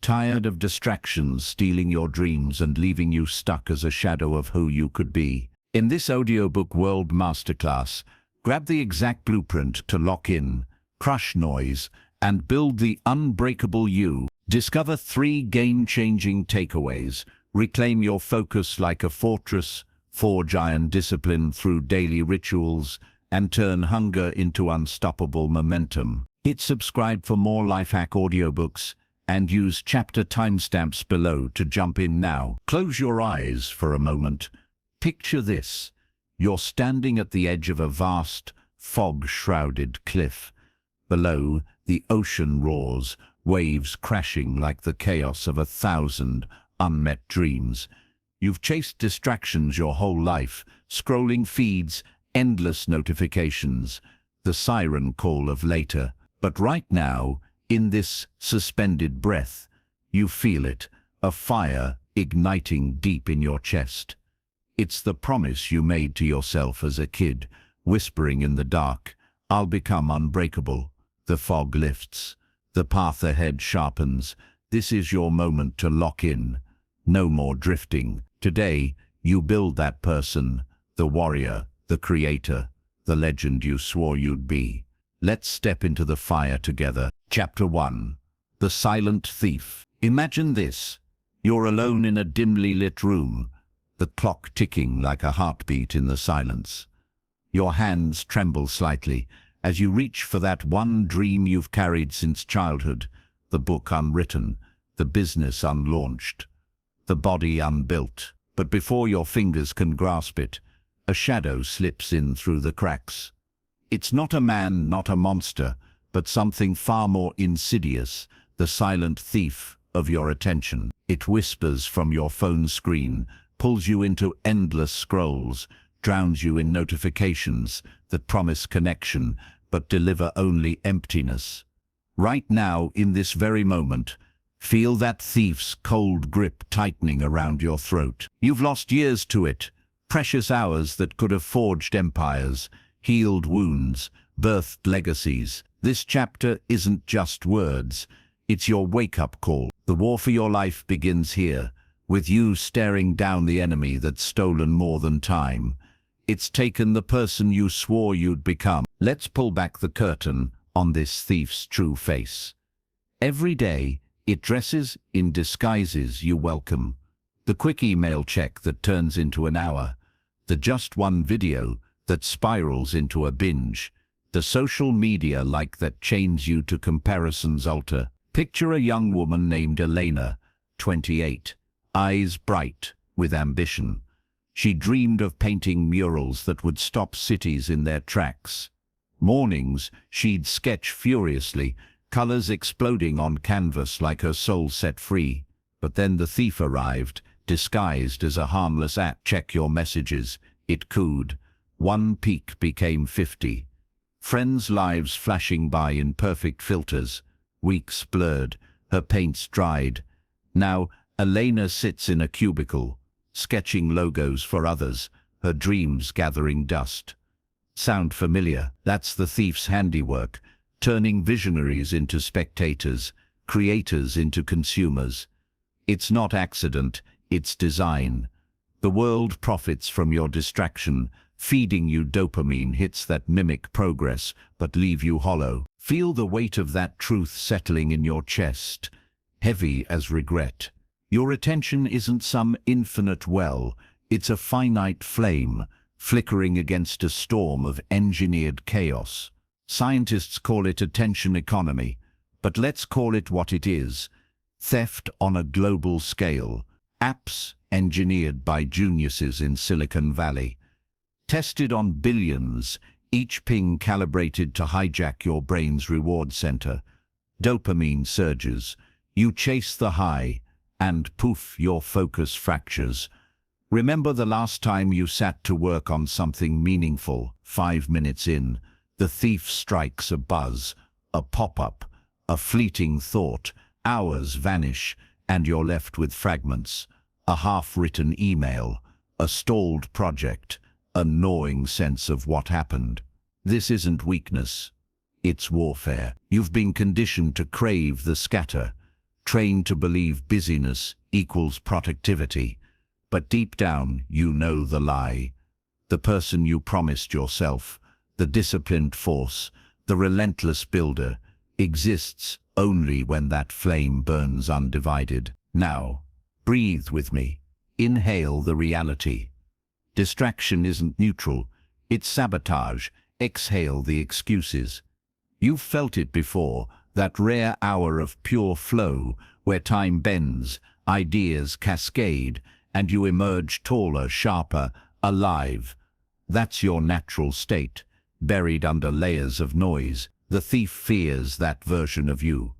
Tired of distractions stealing your dreams and leaving you stuck as a shadow of who you could be? In this audiobook world masterclass, grab the exact blueprint to lock in, crush noise, and build the unbreakable you. Discover 3 game-changing takeaways. Reclaim your focus like a fortress, forge iron discipline through daily rituals, and turn hunger into unstoppable momentum. Hit subscribe for more life hack audiobooks, and use chapter timestamps below to jump in now. Close your eyes for a moment. Picture this. You're standing at the edge of a vast, fog-shrouded cliff. Below, the ocean roars, waves crashing like the chaos of 1,000 unmet dreams. You've chased distractions your whole life, scrolling feeds, endless notifications, the siren call of later. But right now, in this suspended breath, you feel it, a fire igniting deep in your chest. It's the promise you made to yourself as a kid, whispering in the dark, "I'll become unbreakable." The fog lifts. The path ahead sharpens. This is your moment to lock in. No more drifting. Today, you build that person, the warrior, the creator, the legend you swore you'd be. Let's step into the fire together. Chapter 1. The Silent Thief. Imagine this. You're alone in a dimly lit room, the clock ticking like a heartbeat in the silence. Your hands tremble slightly as you reach for that one dream you've carried since childhood, the book unwritten, the business unlaunched, the body unbuilt. But before your fingers can grasp it, a shadow slips in through the cracks. It's not a man, not a monster, but something far more insidious, the silent thief of your attention. It whispers from your phone screen, pulls you into endless scrolls, drowns you in notifications that promise connection but deliver only emptiness. Right now, in this very moment, feel that thief's cold grip tightening around your throat. You've lost years to it, precious hours that could have forged empires, healed wounds, birthed legacies. This chapter isn't just words, it's your wake-up call. The war for your life begins here, with you staring down the enemy that's stolen more than time. It's taken the person you swore you'd become. Let's pull back the curtain on this thief's true face. Every day, it dresses in disguises you welcome. The quick email check that turns into an hour, the just one video that spirals into a binge, the social media like that chains you to comparison's altar. Picture a young woman named Elena, 28, eyes bright with ambition. She dreamed of painting murals that would stop cities in their tracks. Mornings, she'd sketch furiously, colors exploding on canvas like her soul set free. But then the thief arrived, disguised as a harmless app. "Check your messages," it cooed. One peek became 50. Friends' lives flashing by in perfect filters. Weeks blurred, her paints dried. Now, Elena sits in a cubicle, sketching logos for others, her dreams gathering dust. Sound familiar? That's the thief's handiwork, turning visionaries into spectators, creators into consumers. It's not accident, it's design. The world profits from your distraction, feeding you dopamine hits that mimic progress but leave you hollow. Feel the weight of that truth settling in your chest, heavy as regret. Your attention isn't some infinite well, it's a finite flame, flickering against a storm of engineered chaos. Scientists call it attention economy, but let's call it what it is: theft on a global scale. Apps engineered by geniuses in Silicon Valley. Tested on billions, each ping calibrated to hijack your brain's reward center. Dopamine surges. You chase the high, and poof, your focus fractures. Remember the last time you sat to work on something meaningful? 5 minutes in, the thief strikes a buzz, a pop-up, a fleeting thought. Hours vanish, and you're left with fragments. A half-written email, a stalled project, a gnawing sense of what happened. This isn't weakness. It's warfare. You've been conditioned to crave the scatter, trained to believe busyness equals productivity. But deep down, you know the lie. The person you promised yourself, the disciplined force, the relentless builder, exists only when that flame burns undivided. Now, breathe with me. Inhale the reality. Distraction isn't neutral, it's sabotage. Exhale the excuses. You've felt it before, that rare hour of pure flow, where time bends, ideas cascade, and you emerge taller, sharper, alive. That's your natural state, buried under layers of noise. The thief fears that version of you.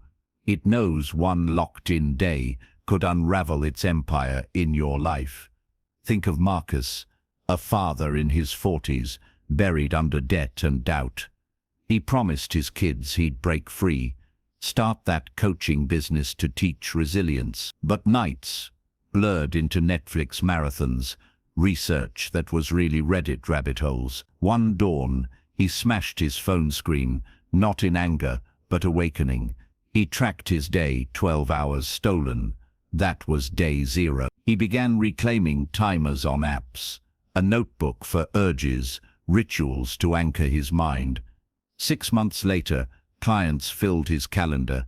It knows one locked-in day could unravel its empire in your life. Think of Marcus, a father in his 40s, buried under debt and doubt. He promised his kids he'd break free, start that coaching business to teach resilience. But nights blurred into Netflix marathons, research that was really Reddit rabbit holes. One dawn, he smashed his phone screen, not in anger, but awakening. He tracked his day, 12 hours stolen. That was day 0. He began reclaiming timers on apps, a notebook for urges, rituals to anchor his mind. 6 months later, clients filled his calendar.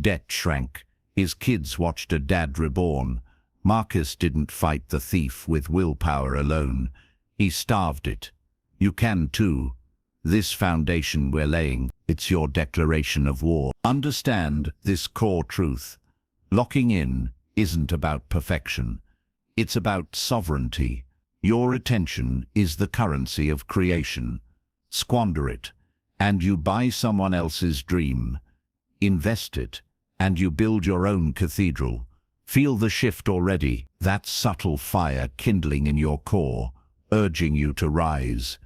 Debt shrank. His kids watched a dad reborn. Marcus didn't fight the thief with willpower alone. He starved it. You can too. This foundation we're laying, it's your declaration of war. Understand this core truth. Locking in isn't about perfection. It's about sovereignty. Your attention is the currency of creation. Squander it, and you buy someone else's dream. Invest it, and you build your own cathedral. Feel the shift already, that subtle fire kindling in your core, urging you to rise.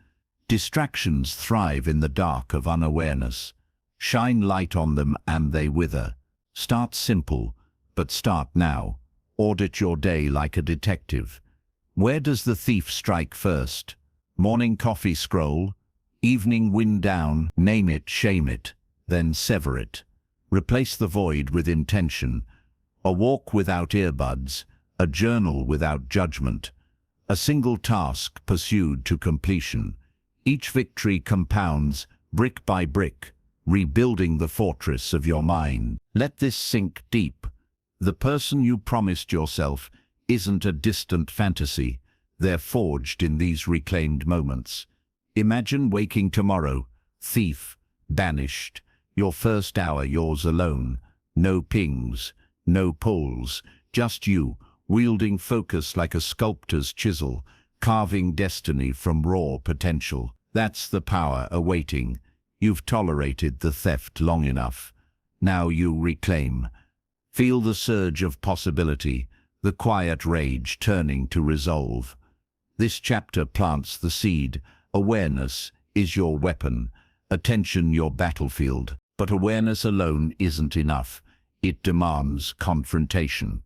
Distractions thrive in the dark of unawareness. Shine light on them and they wither. Start simple, but start now. Audit your day like a detective. Where does the thief strike first? Morning coffee scroll? Evening wind down? Name it, shame it, then sever it. Replace the void with intention. A walk without earbuds, a journal without judgment, a single task pursued to completion. Each victory compounds, brick by brick, rebuilding the fortress of your mind. Let this sink deep. The person you promised yourself isn't a distant fantasy. They're forged in these reclaimed moments. Imagine waking tomorrow, thief, banished, your first hour yours alone. No pings, no pulls, just you, wielding focus like a sculptor's chisel, carving destiny from raw potential. That's the power awaiting. You've tolerated the theft long enough. Now you reclaim. Feel the surge of possibility, the quiet rage turning to resolve. This chapter plants the seed. Awareness is your weapon, attention your battlefield. But awareness alone isn't enough. It demands confrontation.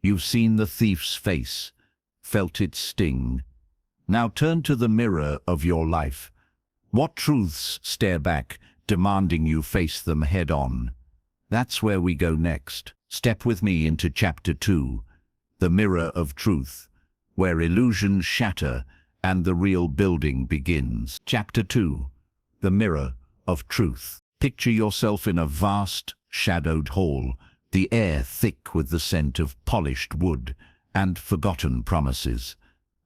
You've seen the thief's face, felt its sting. Now turn to the mirror of your life. What truths stare back, demanding you face them head on? That's where we go next. Step with me into Chapter 2, the mirror of truth, where illusions shatter and the real building begins. Chapter 2, the mirror of truth. Picture yourself in a vast, shadowed hall, the air thick with the scent of polished wood and forgotten promises.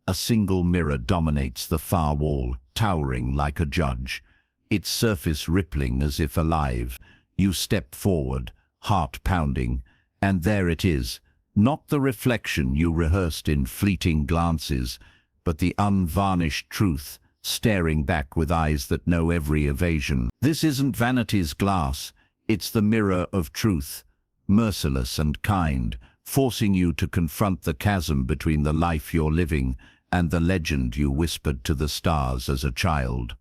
A single mirror dominates the far wall, towering like a judge, its surface rippling as if alive. You step forward, heart pounding, and there it is, not the reflection you rehearsed in fleeting glances, but the unvarnished truth, staring back with eyes that know every evasion. This isn't vanity's glass, it's the mirror of truth, merciless and kind, forcing you to confront the chasm between the life you're living and the legend you whispered to the stars as a child.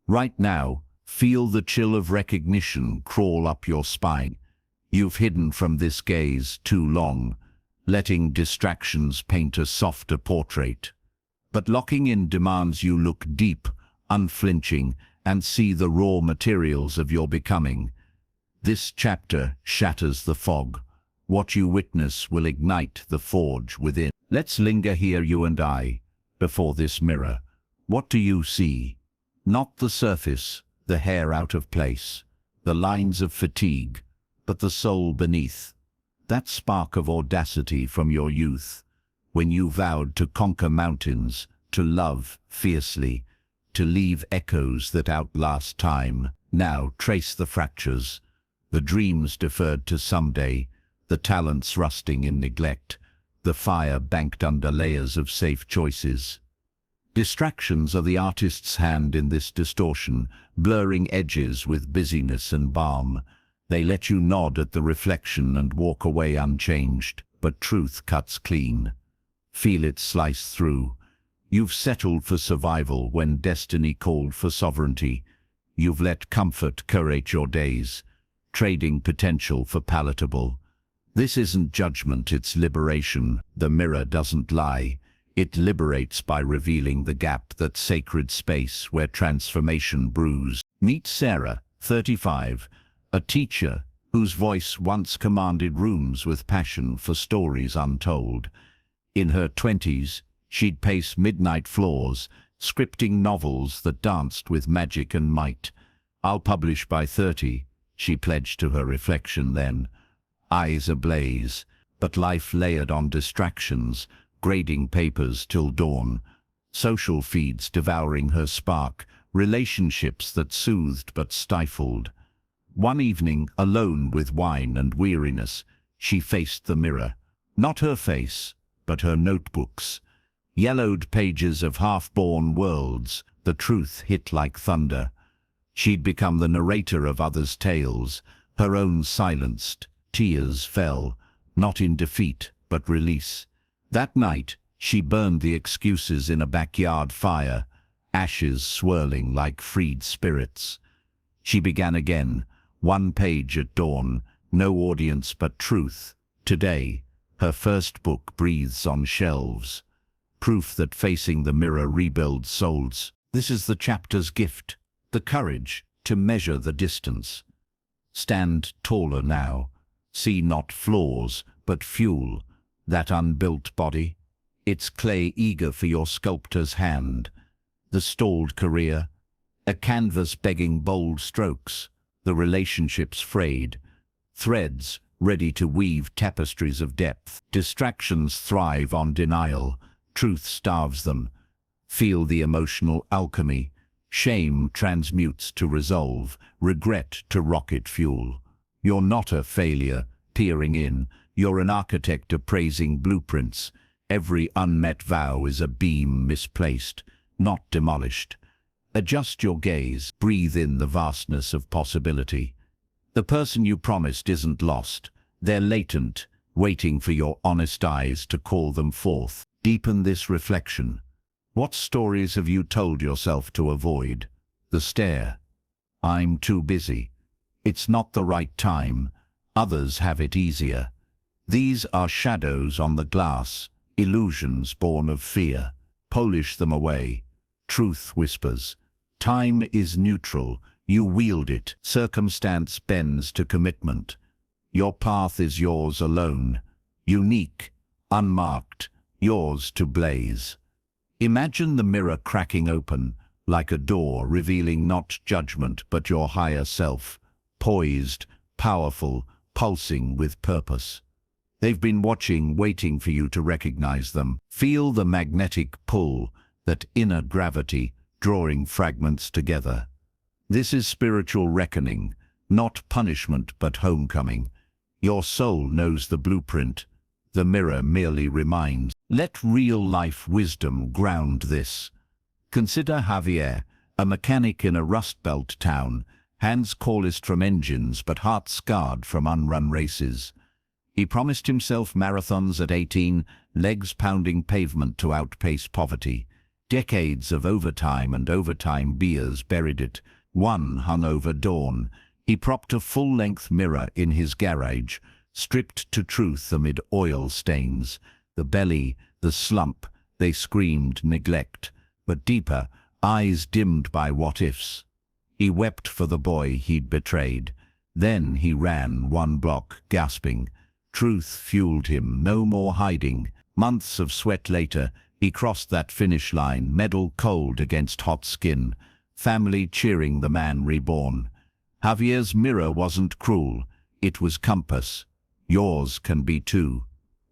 Right now, feel the chill of recognition crawl up your spine. You've hidden from this gaze too long, letting distractions paint a softer portrait. But locking in demands you look deep, unflinching, and see the raw materials of your becoming. This chapter shatters the fog. What you witness will ignite the forge within. Let's linger here, you and I, before this mirror. What do you see? Not the surface, the hair out of place, the lines of fatigue, but the soul beneath. That spark of audacity from your youth, when you vowed to conquer mountains, to love fiercely, to leave echoes that outlast time. Now trace the fractures, the dreams deferred to someday, the talents rusting in neglect, the fire banked under layers of safe choices. Distractions are the artist's hand in this distortion, blurring edges with busyness and balm. They let you nod at the reflection and walk away unchanged, but truth cuts clean. Feel it slice through. You've settled for survival when destiny called for sovereignty. You've let comfort curate your days, trading potential for palatable. This isn't judgment, it's liberation. The mirror doesn't lie. It liberates by revealing the gap, that sacred space where transformation brews. Meet Sarah, 35, a teacher whose voice once commanded rooms with passion for stories untold. In her 20s, she'd pace midnight floors, scripting novels that danced with magic and might. "I'll publish by 30, she pledged to her reflection then. Eyes ablaze, but life layered on distractions, grading papers till dawn, social feeds devouring her spark, relationships that soothed but stifled. One evening, alone with wine and weariness, she faced the mirror. Not her face, but her notebooks. Yellowed pages of half-born worlds, the truth hit like thunder. She'd become the narrator of others' tales, her own silenced. Tears fell, not in defeat, but release. That night, she burned the excuses in a backyard fire, ashes swirling like freed spirits. She began again, one page at dawn, no audience but truth. Today, her first book breathes on shelves. Proof that facing the mirror rebuilds souls. This is the chapter's gift, the courage to measure the distance. Stand taller now. See not flaws, but fuel, that unbuilt body. Its clay eager for your sculptor's hand. The stalled career, a canvas begging bold strokes. The relationships frayed, threads ready to weave tapestries of depth. Distractions thrive on denial, truth starves them. Feel the emotional alchemy. Shame transmutes to resolve, regret to rocket fuel. You're not a failure, peering in. You're an architect appraising blueprints. Every unmet vow is a beam misplaced, not demolished. Adjust your gaze, breathe in the vastness of possibility. The person you promised isn't lost. They're latent, waiting for your honest eyes to call them forth. Deepen this reflection. What stories have you told yourself to avoid? The stare. I'm too busy. It's not the right time. Others have it easier. These are shadows on the glass, illusions born of fear. Polish them away. Truth whispers. Time is neutral. You wield it. Circumstance bends to commitment. Your path is yours alone. Unique, unmarked, yours to blaze. Imagine the mirror cracking open, like a door revealing not judgment but your higher self, poised, powerful, pulsing with purpose. They've been watching, waiting for you to recognize them. Feel the magnetic pull, that inner gravity, drawing fragments together. This is spiritual reckoning, not punishment but homecoming. Your soul knows the blueprint. The mirror merely reminds. Let real-life wisdom ground this. Consider Javier, a mechanic in a Rust Belt town, hands calloused from engines but heart scarred from unrun races. He promised himself marathons at 18, legs pounding pavement to outpace poverty. Decades of overtime and overtime beers buried it. One hungover dawn, he propped a full-length mirror in his garage, stripped to truth amid oil stains. The belly, the slump, they screamed neglect, but deeper, eyes dimmed by what-ifs. He wept for the boy he'd betrayed. Then he ran one block, gasping. Truth fueled him, no more hiding. Months of sweat later, he crossed that finish line, medal cold against hot skin, family cheering the man reborn. Javier's mirror wasn't cruel, it was compass. Yours can be too.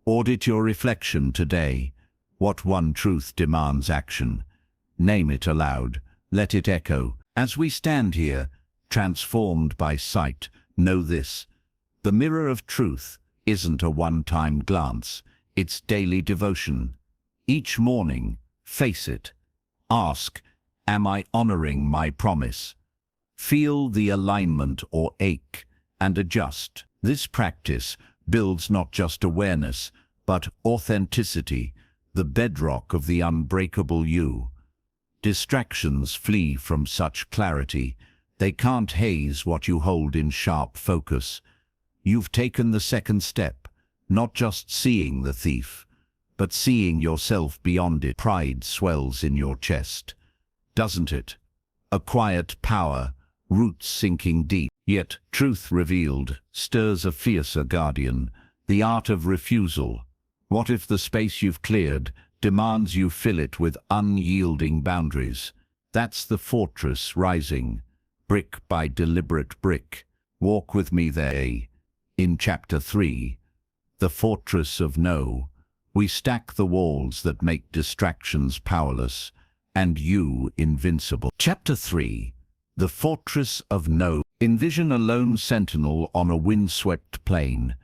Audit your reflection today. What one truth demands action? Name it aloud, let it echo. As we stand here, transformed by sight, know this: the mirror of truth isn't a one-time glance, it's daily devotion. Each morning, face it. Ask, am I honoring my promise? Feel the alignment or ache, and adjust. This practice builds not just awareness, but authenticity, the bedrock of the unbreakable you. Distractions flee from such clarity. They can't haze what you hold in sharp focus. You've taken the second step, not just seeing the thief, but seeing yourself beyond it. Pride swells in your chest, doesn't it? A quiet power, roots sinking deep. Yet, truth revealed stirs a fiercer guardian, the art of refusal. What if the space you've cleared demands you fill it with unyielding boundaries? That's the fortress rising, brick by deliberate brick. Walk with me there. In Chapter 3, The Fortress of No, we stack the walls that make distractions powerless, and you invincible. Chapter 3, The Fortress of No. Envision a lone sentinel on a windswept plain,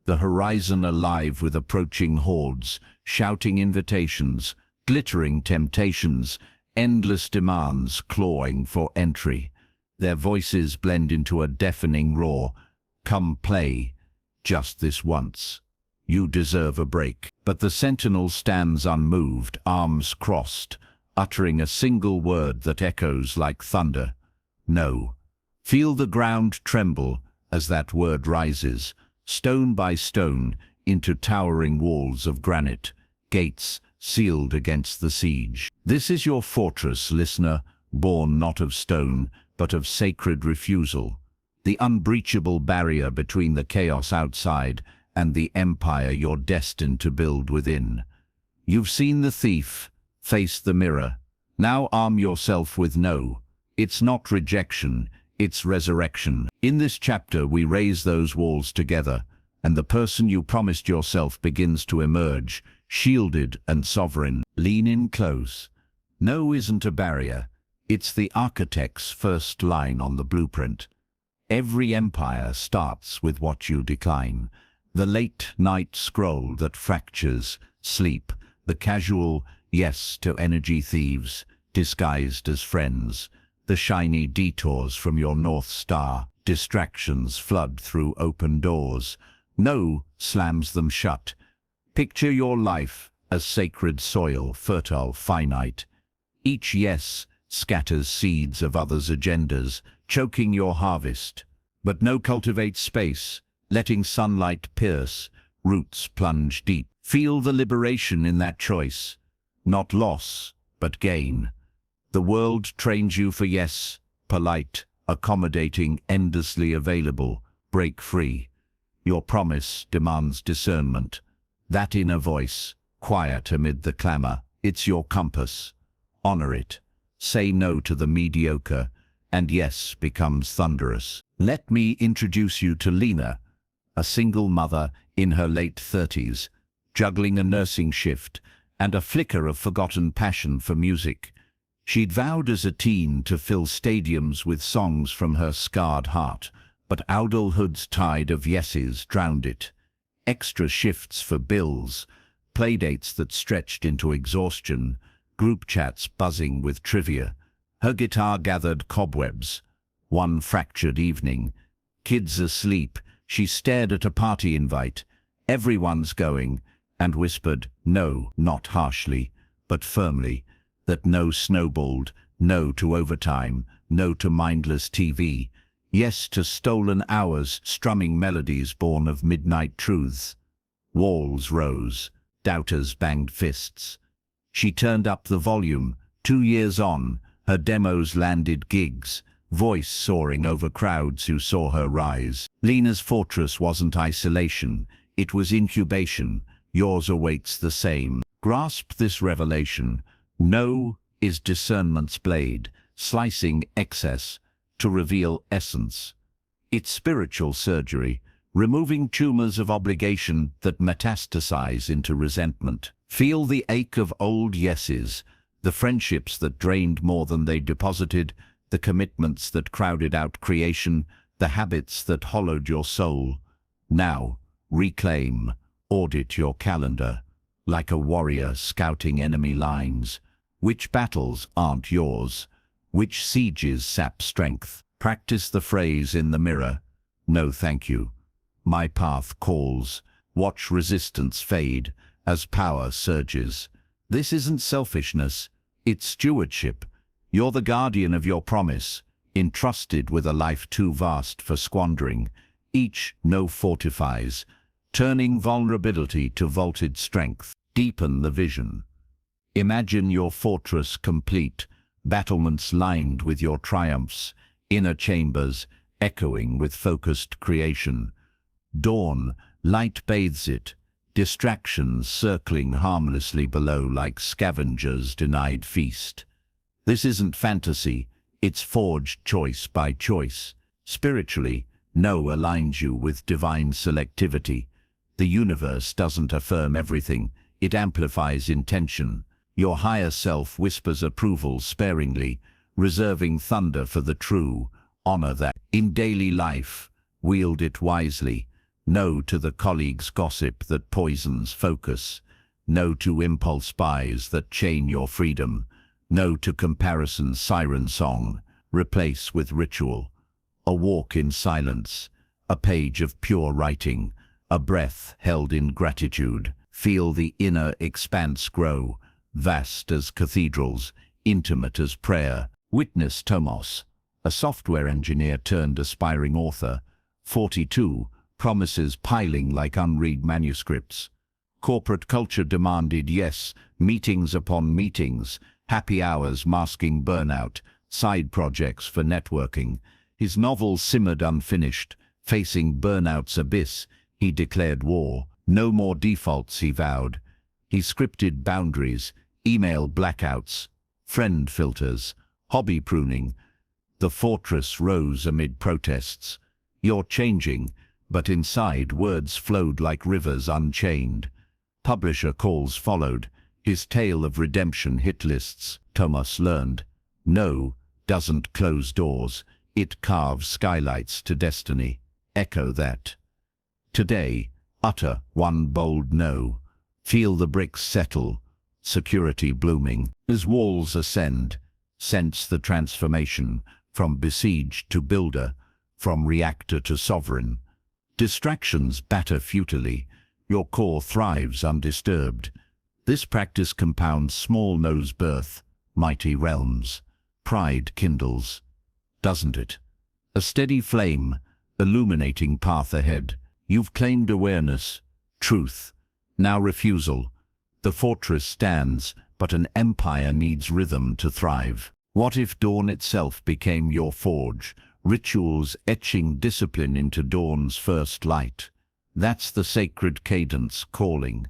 the horizon alive with approaching hordes, shouting invitations, glittering temptations, endless demands clawing for entry. Their voices blend into a deafening roar. Come play, just this once. You deserve a break. But the sentinel stands unmoved, arms crossed, uttering a single word that echoes like thunder. No. Feel the ground tremble as that word rises, stone by stone, into towering walls of granite, gates sealed against the siege. This is your fortress, listener, born not of stone, but of sacred refusal, the unbreachable barrier between the chaos outside and the empire you're destined to build within. You've seen the thief, face the mirror. Now arm yourself with no. It's not rejection, it's resurrection. In this chapter we raise those walls together, and the person you promised yourself begins to emerge, shielded and sovereign. Lean in close. No isn't a barrier. It's the architect's first line on the blueprint. Every empire starts with what you decline. The late-night scroll that fractures sleep, the casual yes to energy thieves, disguised as friends, the shiny detours from your North Star, distractions flood through open doors. No slams them shut. Picture your life as sacred soil, fertile, finite. Each yes scatters seeds of others' agendas, choking your harvest. But no cultivates space, letting sunlight pierce, roots plunge deep. Feel the liberation in that choice. Not loss, but gain. The world trains you for yes, polite, accommodating, endlessly available. Break free. Your promise demands discernment. That inner voice, quiet amid the clamor, it's your compass. Honor it. Say no to the mediocre, and yes becomes thunderous. Let me introduce you to Lena, a single mother in her late 30s, juggling a nursing shift and a flicker of forgotten passion for music. She'd vowed as a teen to fill stadiums with songs from her scarred heart, but adulthood's tide of yeses drowned it. Extra shifts for bills, playdates that stretched into exhaustion, group chats buzzing with trivia. Her guitar gathered cobwebs. One fractured evening, kids asleep, she stared at a party invite. Everyone's going, and whispered no, not harshly, but firmly. That no snowballed, no to overtime, no to mindless TV, yes to stolen hours, strumming melodies born of midnight truths. Walls rose, doubters banged fists. She turned up the volume. 2 years on, her demos landed gigs, voice soaring over crowds who saw her rise. Lena's fortress wasn't isolation, It was incubation. Yours awaits the same. Grasp this revelation. No is discernment's blade, slicing excess to reveal essence. It's spiritual surgery, removing tumors of obligation that metastasize into resentment. Feel the ache of old yeses, the friendships that drained more than they deposited, the commitments that crowded out creation, the habits that hollowed your soul. Now, reclaim, audit your calendar, like a warrior scouting enemy lines. Which battles aren't yours? Which sieges sap strength? Practice the phrase in the mirror. No, thank you. My path calls. Watch resistance fade as power surges. This isn't selfishness, it's stewardship. You're the guardian of your promise, entrusted with a life too vast for squandering. Each no fortifies, turning vulnerability to vaulted strength. Deepen the vision. Imagine your fortress complete, battlements lined with your triumphs, inner chambers echoing with focused creation. Dawn, light bathes it, distractions circling harmlessly below like scavengers denied feast. This isn't fantasy, it's forged choice by choice. Spiritually, No aligns you with divine selectivity. The universe doesn't affirm everything, it amplifies intention. Your higher self whispers approval sparingly, reserving thunder for the true. Honor that. In daily life, wield it wisely. No to the colleague's gossip that poisons focus. No to impulse buys that chain your freedom. No to comparison's siren song. Replace with ritual. A walk in silence. A page of pure writing. A breath held in gratitude. Feel the inner expanse grow. Vast as cathedrals, intimate as prayer. Witness Tomos, a software engineer turned aspiring author. 42, promises piling like unread manuscripts. Corporate culture demanded yes, meetings upon meetings, happy hours masking burnout, side projects for networking. His novel simmered unfinished. Facing burnout's abyss, he declared war. No more defaults, he vowed. He scripted boundaries, email blackouts, friend filters, hobby pruning. The fortress rose amid protests. You're changing, but inside words flowed like rivers unchained. Publisher calls followed. His tale of redemption hit lists. Thomas learned. No doesn't close doors. It carves skylights to destiny. Echo that. Today, utter one bold no. Feel the bricks settle. Security blooming. As walls ascend, sense the transformation from besieged to builder, from reactor to sovereign. Distractions batter futilely. Your core thrives undisturbed. This practice compounds small no's birth, mighty realms. Pride kindles, doesn't it? A steady flame, illuminating path ahead. You've claimed awareness, truth, now refusal. The fortress stands, but an empire needs rhythm to thrive. What if dawn itself became your forge, rituals etching discipline into dawn's first light? That's the sacred cadence calling.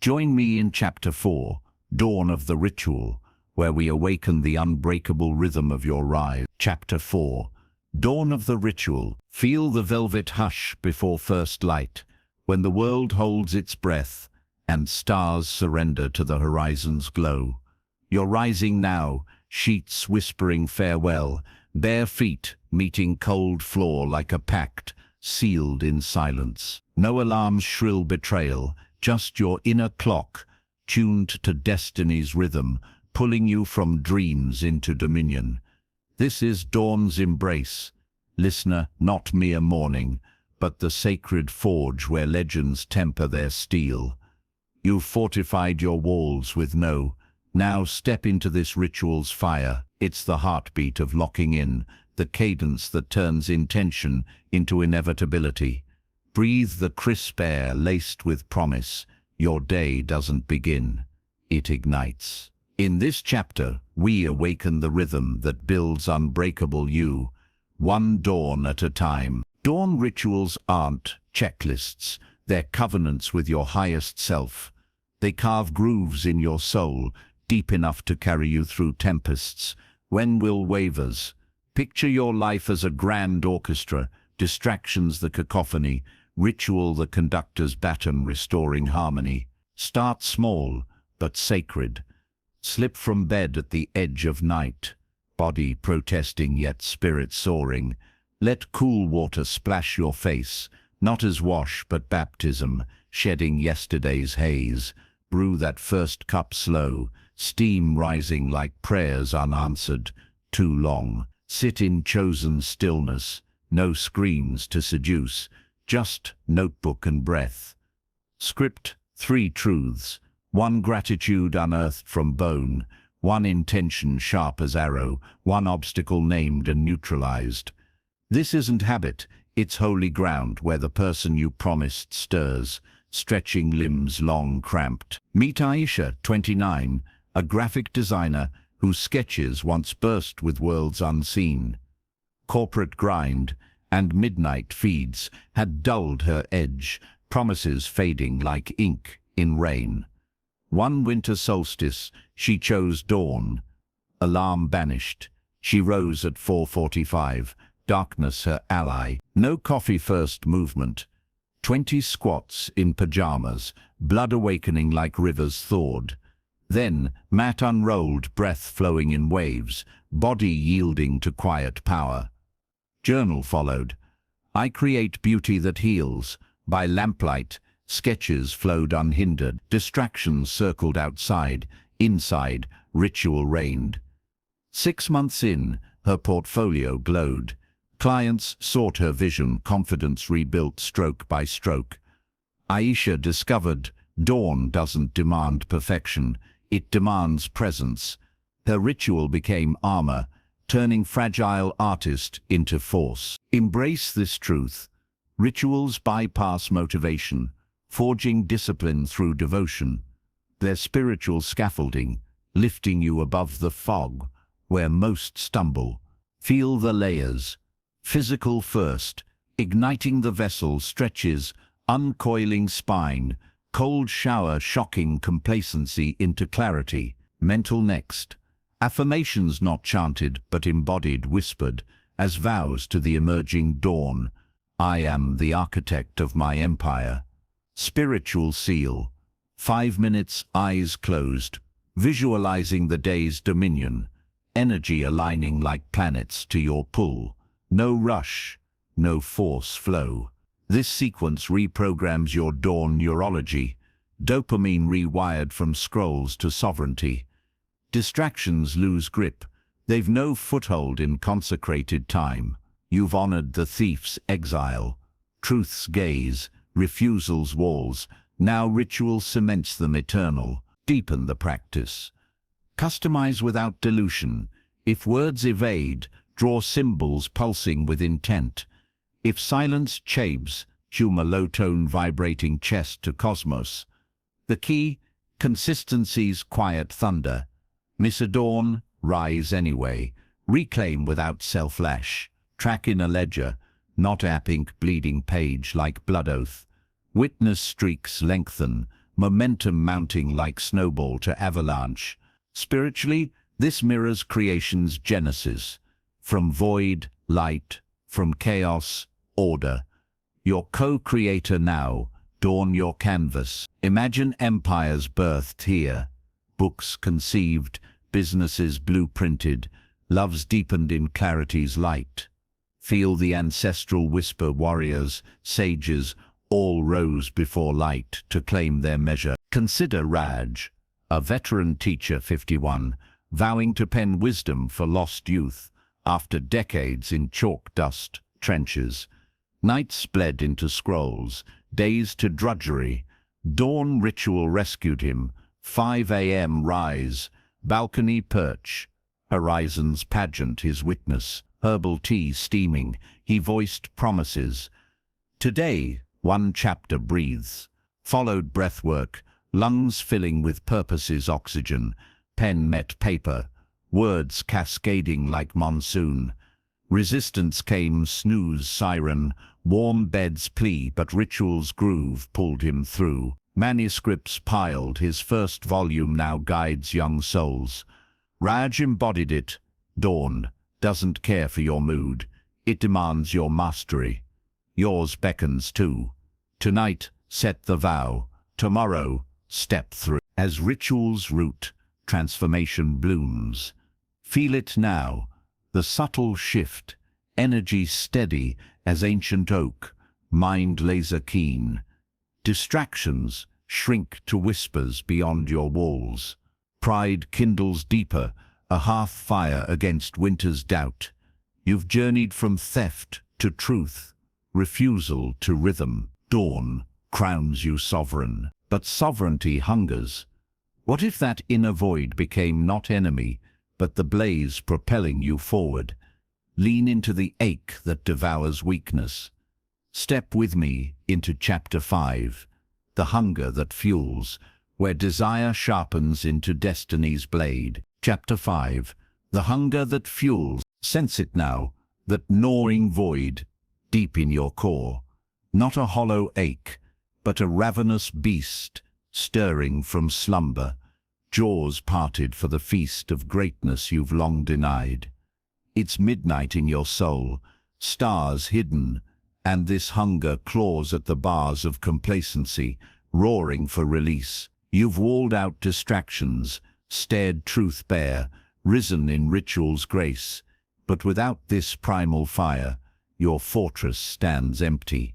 Join me in Chapter 4, Dawn of the Ritual, where we awaken the unbreakable rhythm of your rise. Chapter 4, Dawn of the Ritual. Feel the velvet hush before first light, when the world holds its breath, and stars surrender to the horizon's glow. You're rising now, sheets whispering farewell, bare feet meeting cold floor like a pact, sealed in silence. No alarm's shrill betrayal, just your inner clock, tuned to destiny's rhythm, pulling you from dreams into dominion. This is dawn's embrace. Listener, not mere mourning, but the sacred forge where legends temper their steel. You've fortified your walls with no. Now step into this ritual's fire. It's the heartbeat of locking in, the cadence that turns intention into inevitability. Breathe the crisp air laced with promise. Your day doesn't begin, it ignites. In this chapter, we awaken the rhythm that builds unbreakable you, one dawn at a time. Dawn rituals aren't checklists, They're covenants with your highest self. They carve grooves in your soul, deep enough to carry you through tempests. When will wavers? Picture your life as a grand orchestra, distractions the cacophony, ritual the conductor's baton restoring harmony. Start small, but sacred. Slip from bed at the edge of night, body protesting yet spirit soaring. Let cool water splash your face, not as wash but baptism, shedding yesterday's haze. Brew that first cup slow, steam rising like prayers unanswered, too long. Sit in chosen stillness, no screams to seduce, just notebook and breath. Script 3 truths, 1 gratitude unearthed from bone, 1 intention sharp as arrow, 1 obstacle named and neutralized. This isn't habit, it's holy ground where the person you promised stirs, stretching limbs long cramped. Meet Aisha, 29, a graphic designer whose sketches once burst with worlds unseen. Corporate grind and midnight feeds had dulled her edge, promises fading like ink in rain. One winter solstice, she chose dawn. Alarm banished. She rose at 4:45, darkness her ally. No coffee first movement. 20 squats in pajamas, blood awakening like rivers thawed. Then, mat unrolled, breath flowing in waves, body yielding to quiet power. Journal followed. I create beauty that heals. By lamplight, sketches flowed unhindered, distractions circled outside, inside, ritual reigned. 6 months in, her portfolio glowed. Clients sought her vision, confidence rebuilt stroke by stroke. Aisha discovered dawn doesn't demand perfection, it demands presence. Her ritual became armor, turning fragile artist into force. Embrace this truth. Rituals bypass motivation, forging discipline through devotion. They're spiritual scaffolding, lifting you above the fog, where most stumble. Feel the layers. Physical first, igniting the vessel stretches, uncoiling spine, cold shower shocking complacency into clarity. Mental next. Affirmations not chanted but embodied, whispered, as vows to the emerging dawn. I am the architect of my empire. Spiritual seal. 5 minutes, eyes closed, visualizing the day's dominion. Energy aligning like planets to your pull. No rush, no force flow. This sequence reprograms your dawn neurology. Dopamine rewired from scrolls to sovereignty. Distractions lose grip. They've no foothold in consecrated time. You've honored the thief's exile. Truth's gaze, refusal's walls. Now ritual cements them eternal. Deepen the practice. Customize without dilution. If words evade, draw symbols pulsing with intent. If silence chabes, tune a low-tone vibrating chest to cosmos. The key, consistency's quiet thunder. Miss a dawn, rise anyway. Reclaim without self-lash. Track in a ledger, not app ink bleeding page like blood oath. Witness streaks lengthen, momentum mounting like snowball to avalanche. Spiritually, this mirrors creation's genesis. From void, light, from chaos, order. Your co-creator now, dawn your canvas. Imagine empires birthed here. Books conceived, businesses blueprinted, loves deepened in clarity's light. Feel the ancestral whisper, warriors, sages, all rose before light to claim their measure. Consider Raj, a veteran teacher, 51, vowing to pen wisdom for lost youth. After decades in chalk dust trenches, nights bled into scrolls, days to drudgery. Dawn ritual rescued him. 5 a.m. rise, balcony perch, horizon's pageant his witness. Herbal tea steaming, he voiced promises. Today, 1 chapter breathes. Followed breathwork, lungs filling with purpose's oxygen. Pen met paper, words cascading like monsoon. Resistance came, snooze siren, Warm beds plea, but ritual's groove pulled him through. Manuscripts piled, his first volume now guides young souls. Raj embodied it. Dawn doesn't care for your mood. It demands your mastery. Yours beckons too. Tonight, set the vow. Tomorrow, step through. As ritual's root, transformation blooms. Feel it now, the subtle shift, energy steady as ancient oak, mind laser keen. Distractions shrink to whispers beyond your walls. Pride kindles deeper, a hearth fire against winter's doubt. You've journeyed from theft to truth, refusal to rhythm. Dawn crowns you sovereign, but sovereignty hungers. What if that inner void became not enemy, but the blaze propelling you forward? Lean into the ache that devours weakness. Step with me into Chapter 5, the hunger that fuels, where desire sharpens into destiny's blade. Chapter 5, the hunger that fuels. Sense it now, that gnawing void, deep in your core. Not a hollow ache, but a ravenous beast, stirring from slumber, jaws parted for the feast of greatness you've long denied. It's midnight in your soul, stars hidden, and this hunger claws at the bars of complacency, roaring for release. You've walled out distractions, stared truth bare, risen in ritual's grace, but without this primal fire, your fortress stands empty.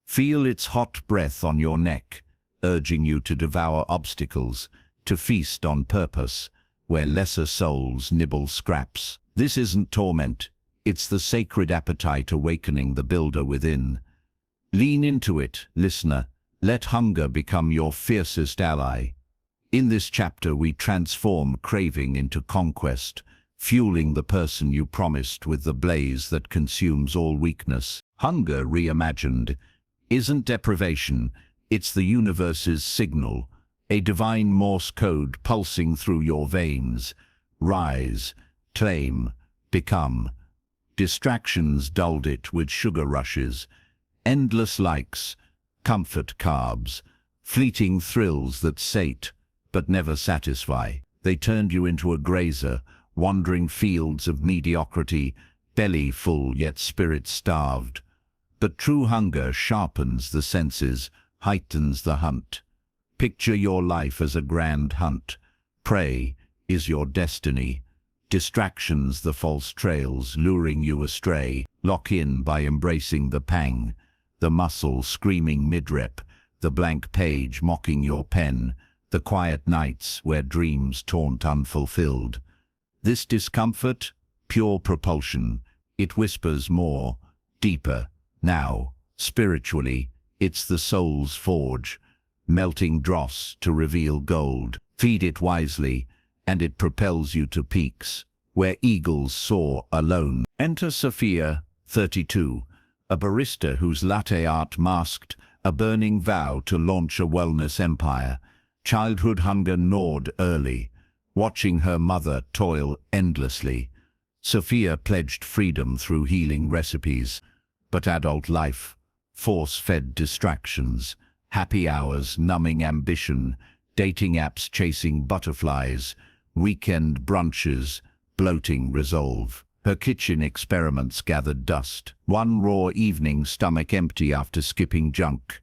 Feel its hot breath on your neck, urging you to devour obstacles, to feast on purpose, where lesser souls nibble scraps. This isn't torment, it's the sacred appetite awakening the builder within. Lean into it, listener, let hunger become your fiercest ally. In this chapter we transform craving into conquest, fueling the person you promised with the blaze that consumes all weakness. Hunger reimagined isn't deprivation, it's the universe's signal, a divine Morse code pulsing through your veins. Rise, claim, become. Distractions dulled it with sugar rushes, endless likes, comfort carbs, fleeting thrills that sate but never satisfy. They turned you into a grazer, wandering fields of mediocrity, belly full yet spirit starved. But true hunger sharpens the senses, heightens the hunt. Picture your life as a grand hunt. Prey is your destiny. Distractions the false trails luring you astray. Lock in by embracing the pang, the muscle screaming mid-rep, the blank page mocking your pen, the quiet nights where dreams taunt unfulfilled. This discomfort, pure propulsion, it whispers more, deeper. Now, spiritually, it's the soul's forge, melting dross to reveal gold. Feed it wisely, and it propels you to peaks, where eagles soar alone. Enter Sophia, 32, a barista whose latte art masked a burning vow to launch a wellness empire. Childhood hunger gnawed early, watching her mother toil endlessly. Sophia pledged freedom through healing recipes, but adult life, force-fed distractions, happy hours numbing ambition, dating apps chasing butterflies, weekend brunches, bloating resolve. Her kitchen experiments gathered dust. One raw evening, stomach empty after skipping junk.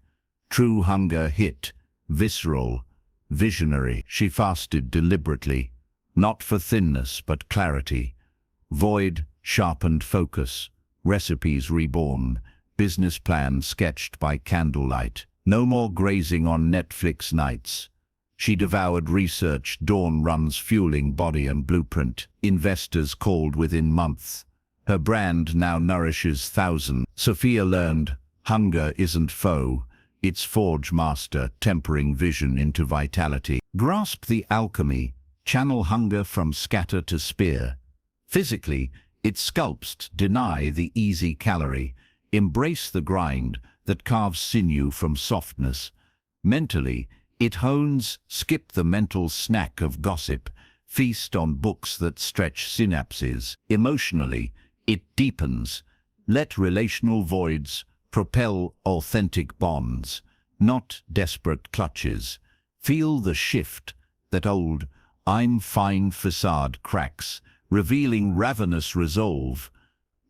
True hunger hit, visceral, visionary. She fasted deliberately, not for thinness but clarity. Void sharpened focus, recipes reborn, business plans sketched by candlelight. No more grazing on Netflix nights. She devoured research, dawn runs fueling body and blueprint. Investors called within months. Her brand now nourishes thousands. Sophia learned, hunger isn't foe, it's forge master, tempering vision into vitality. Grasp the alchemy, channel hunger from scatter to spear. Physically, it sculpts, deny the easy calorie, embrace the grind that carves sinew from softness. Mentally, it hones, skip the mental snack of gossip, feast on books that stretch synapses. Emotionally, it deepens, let relational voids Propel authentic bonds, not desperate clutches. Feel the shift that old "I'm fine" facade cracks, revealing ravenous resolve.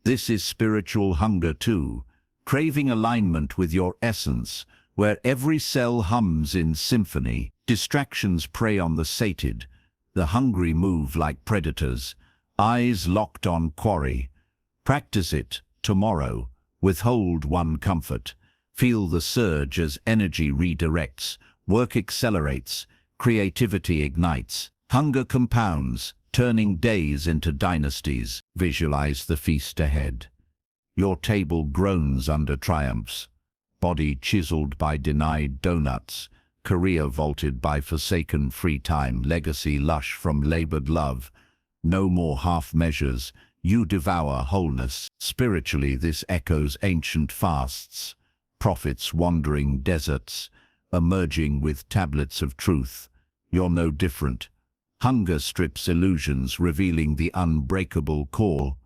This is spiritual hunger too, craving alignment with your essence, where every cell hums in symphony. Distractions prey on the sated, the hungry move like predators, eyes locked on quarry. Practice it tomorrow, withhold one comfort. Feel the surge as energy redirects, work accelerates, creativity ignites. Hunger compounds, turning days into dynasties. Visualize the feast ahead. Your table groans under triumphs, body chiseled by denied donuts, career vaulted by forsaken free time, legacy lush from labored love. No more half measures, you devour wholeness. Spiritually, this echoes ancient fasts, prophets wandering deserts, emerging with tablets of truth. You're no different. Hunger strips illusions, revealing the unbreakable core.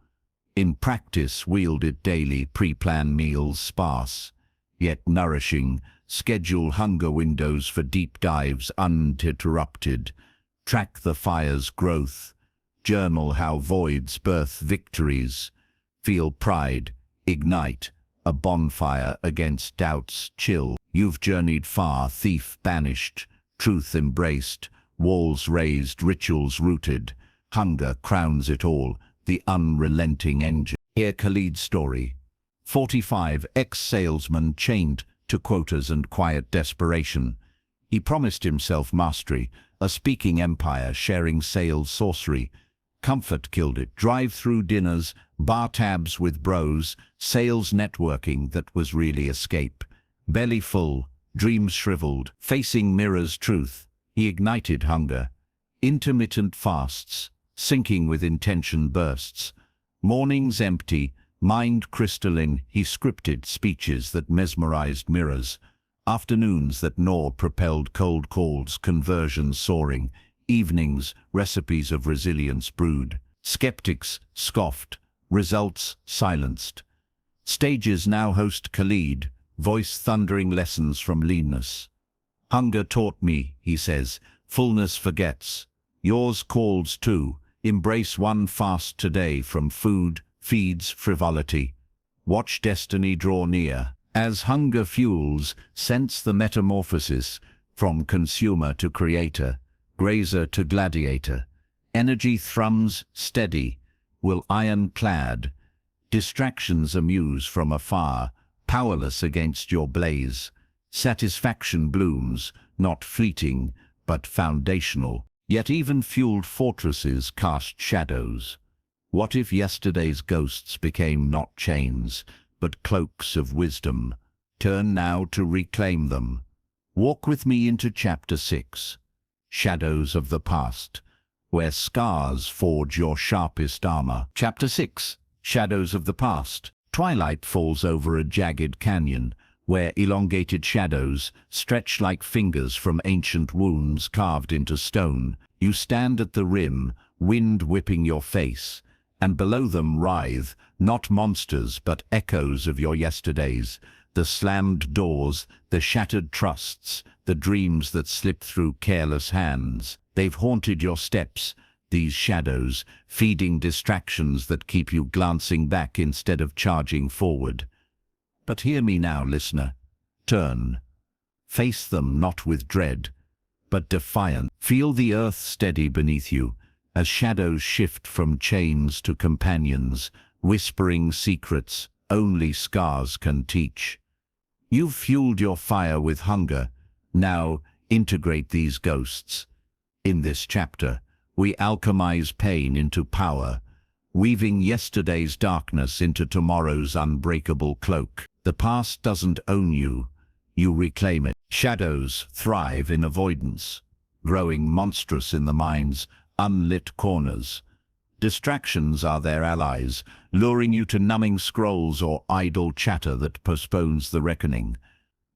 In practice, wield it daily, pre-plan meals sparse, yet nourishing. Schedule hunger windows for deep dives uninterrupted. Track the fire's growth. Journal how voids birth victories. Feel pride, ignite, a bonfire against doubt's chill. You've journeyed far, thief banished, truth embraced, walls raised, rituals rooted. Hunger crowns it all, the unrelenting engine. Hear Khalid's story. 45, ex-salesman chained to quotas and quiet desperation. He promised himself mastery, a speaking empire sharing sales sorcery. Comfort killed it. Drive-through dinners, bar tabs with bros, sales networking that was really escape. Belly full, dreams shriveled, facing mirror's truth. He ignited hunger. Intermittent fasts, sinking with intention bursts. Mornings empty, mind crystalline. He scripted speeches that mesmerized mirrors. Afternoons that gnawed propelled cold calls, conversions soaring. Evenings, recipes of resilience brewed. Skeptics scoffed, results silenced. Stages now host Khalid, voice thundering lessons from leanness. Hunger taught me, he says, fullness forgets. Yours calls too. Embrace one fast today from food, feeds frivolity. Watch destiny draw near. As hunger fuels, sense the metamorphosis from consumer to creator, grazer to gladiator. Energy thrums steady, will ironclad. Distractions amuse from afar, powerless against your blaze. Satisfaction blooms, not fleeting, but foundational. Yet even fueled fortresses cast shadows. What if yesterday's ghosts became not chains, but cloaks of wisdom? Turn now to reclaim them. Walk with me into Chapter 6, Shadows of the Past, where scars forge your sharpest armor. Chapter 6, Shadows of the Past. Twilight falls over a jagged canyon, where elongated shadows stretch like fingers from ancient wounds carved into stone. You stand at the rim, wind whipping your face, and below them writhe, not monsters but echoes of your yesterdays. The slammed doors, the shattered trusts, the dreams that slipped through careless hands. They've haunted your steps, these shadows, feeding distractions that keep you glancing back instead of charging forward. But hear me now, listener. Turn. Face them not with dread, but defiant. Feel the earth steady beneath you, as shadows shift from chains to companions, whispering secrets only scars can teach. You've fueled your fire with hunger. Now integrate these ghosts. In this chapter, we alchemize pain into power, weaving yesterday's darkness into tomorrow's unbreakable cloak. The past doesn't own you, you reclaim it. Shadows thrive in avoidance, growing monstrous in the mind's unlit corners. Distractions are their allies, luring you to numbing scrolls or idle chatter that postpones the reckoning.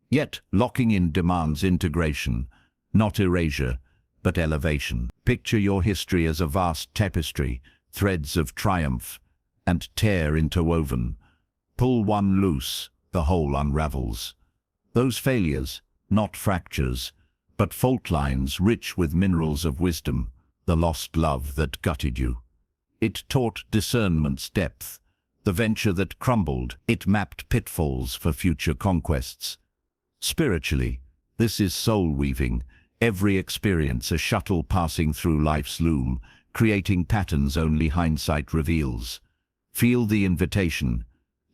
Yet, locking in demands integration, not erasure, but elevation. Picture your history as a vast tapestry, threads of triumph and tear interwoven. Pull one loose, the whole unravels. Those failures, not fractures, but fault lines rich with minerals of wisdom, the lost love that gutted you. It taught discernment's depth. The venture that crumbled, it mapped pitfalls for future conquests. Spiritually, this is soul-weaving, every experience a shuttle passing through life's loom, creating patterns only hindsight reveals. Feel the invitation,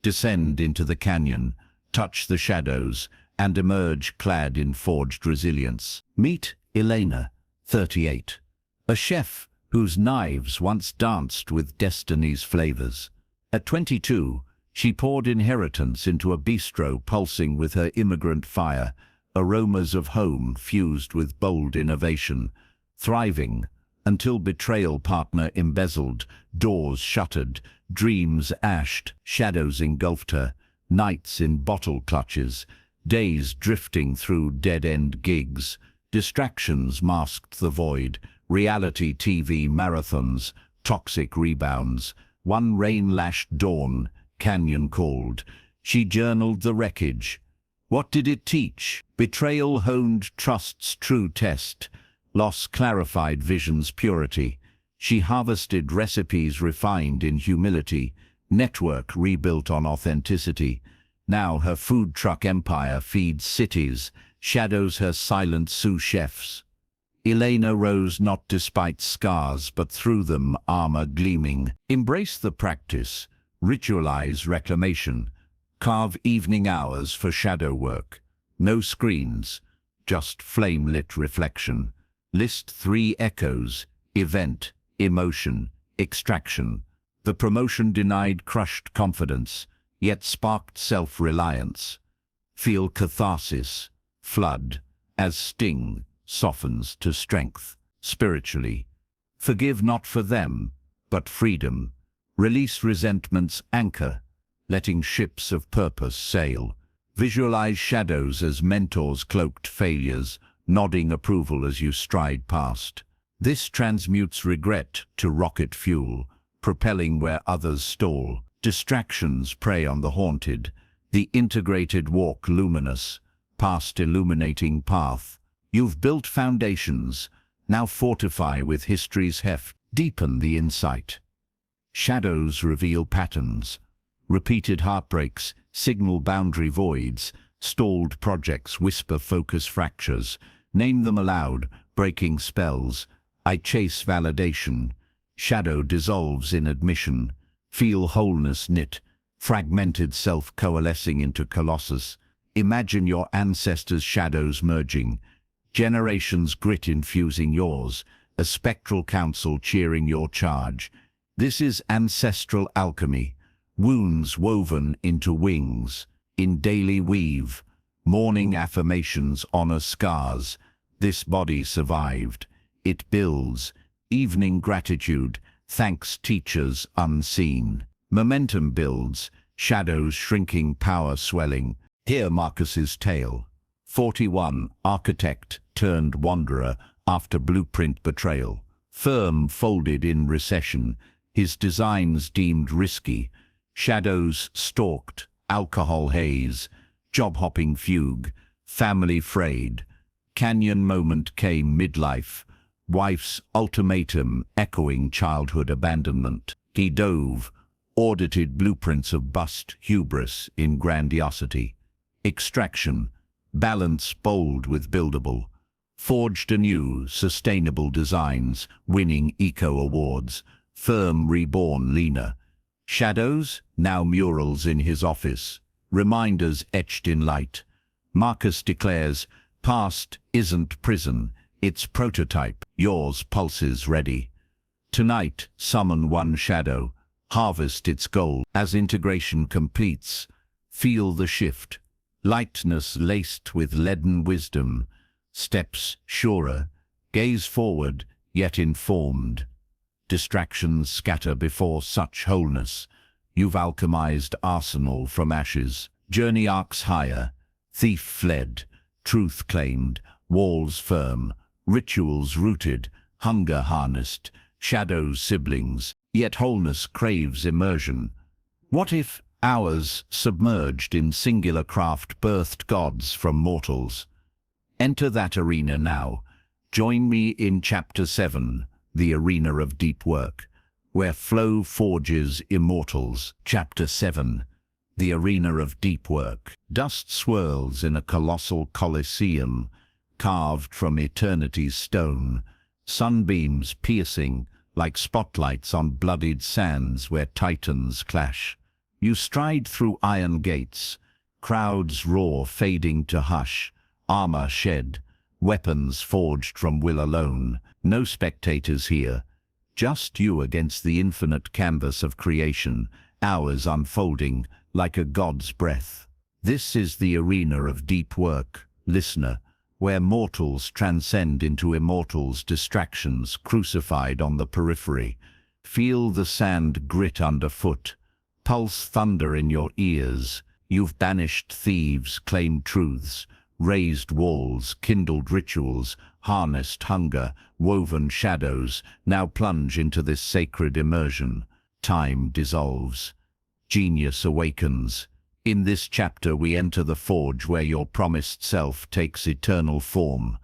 descend into the canyon, touch the shadows, and emerge clad in forged resilience. Meet Elena, 38, a chef whose knives once danced with destiny's flavors. At 22, she poured inheritance into a bistro pulsing with her immigrant fire, aromas of home fused with bold innovation, thriving until betrayal partner embezzled, doors shuttered, dreams ashed, shadows engulfed her, nights in bottle clutches, days drifting through dead-end gigs, distractions masked the void, reality TV marathons, toxic rebounds. One rain-lashed dawn, canyon called. She journaled the wreckage. What did it teach? Betrayal honed trust's true test. Loss clarified vision's purity. She harvested recipes refined in humility. Network rebuilt on authenticity. Now her food truck empire feeds cities, shadows her silent sous chefs. Elena rose not despite scars, but through them, armor gleaming. Embrace the practice, ritualize reclamation, carve evening hours for shadow work. No screens, just flame-lit reflection. List 3 echoes: event, emotion, extraction. The promotion denied crushed confidence, yet sparked self-reliance. Feel catharsis, flood, as sting softens to strength. Spiritually, forgive not for them, but freedom. Release resentment's anchor, letting ships of purpose sail. Visualize shadows as mentors cloaked failures, nodding approval as you stride past. This transmutes regret to rocket fuel, propelling where others stall. Distractions prey on the haunted, the integrated walk luminous, past illuminating path. You've built foundations, now fortify with history's heft, deepen the insight. Shadows reveal patterns. Repeated heartbreaks signal boundary voids, stalled projects whisper focus fractures. Name them aloud, breaking spells. I chase validation. Shadow dissolves in admission. Feel wholeness knit, fragmented self coalescing into colossus. Imagine your ancestors' shadows merging. Generations' grit infusing yours, a spectral council cheering your charge. This is ancestral alchemy, wounds woven into wings. In daily weave, morning affirmations honor scars. This body survived. It builds. Evening gratitude, thanks teachers unseen. Momentum builds, shadows shrinking, power swelling. Hear Marcus's tale. 41, architect turned wanderer after blueprint betrayal. Firm folded in recession, his designs deemed risky. Shadows stalked, alcohol haze, job-hopping fugue, family frayed. Canyon moment came midlife, wife's ultimatum echoing childhood abandonment. He dove, audited blueprints of bust hubris in grandiosity. Extraction, balance bold with buildable, forged anew sustainable designs, winning eco awards, firm reborn leaner. Shadows, now murals in his office, reminders etched in light. Marcus declares, past isn't prison, it's prototype, yours pulses ready. Tonight, summon one shadow, harvest its gold. As integration completes, feel the shift. Lightness laced with leaden wisdom, steps surer, gaze forward, yet informed. Distractions scatter before such wholeness. You've alchemized arsenal from ashes. Journey arcs higher, thief fled, truth claimed, walls firm, rituals rooted, hunger harnessed, shadows siblings, yet wholeness craves immersion. What if, Hours submerged in singular craft birthed gods from mortals. Enter that arena now. Join me in Chapter 7, the arena of deep work, where flow forges immortals. Chapter 7, the arena of deep work. Dust swirls in a colossal colosseum, carved from eternity's stone, sunbeams piercing like spotlights on bloodied sands where titans clash. You stride through iron gates, crowds roar fading to hush, armor shed, weapons forged from will alone. No spectators here, just you against the infinite canvas of creation, hours unfolding like a god's breath. This is the arena of deep work, listener, where mortals transcend into immortals, distractions crucified on the periphery. Feel the sand grit underfoot, pulse thunder in your ears. You've banished thieves, claimed truths, raised walls, kindled rituals, harnessed hunger, woven shadows. Now plunge into this sacred immersion. Time dissolves. Genius awakens. In this chapter we enter the forge where your promised self takes eternal form,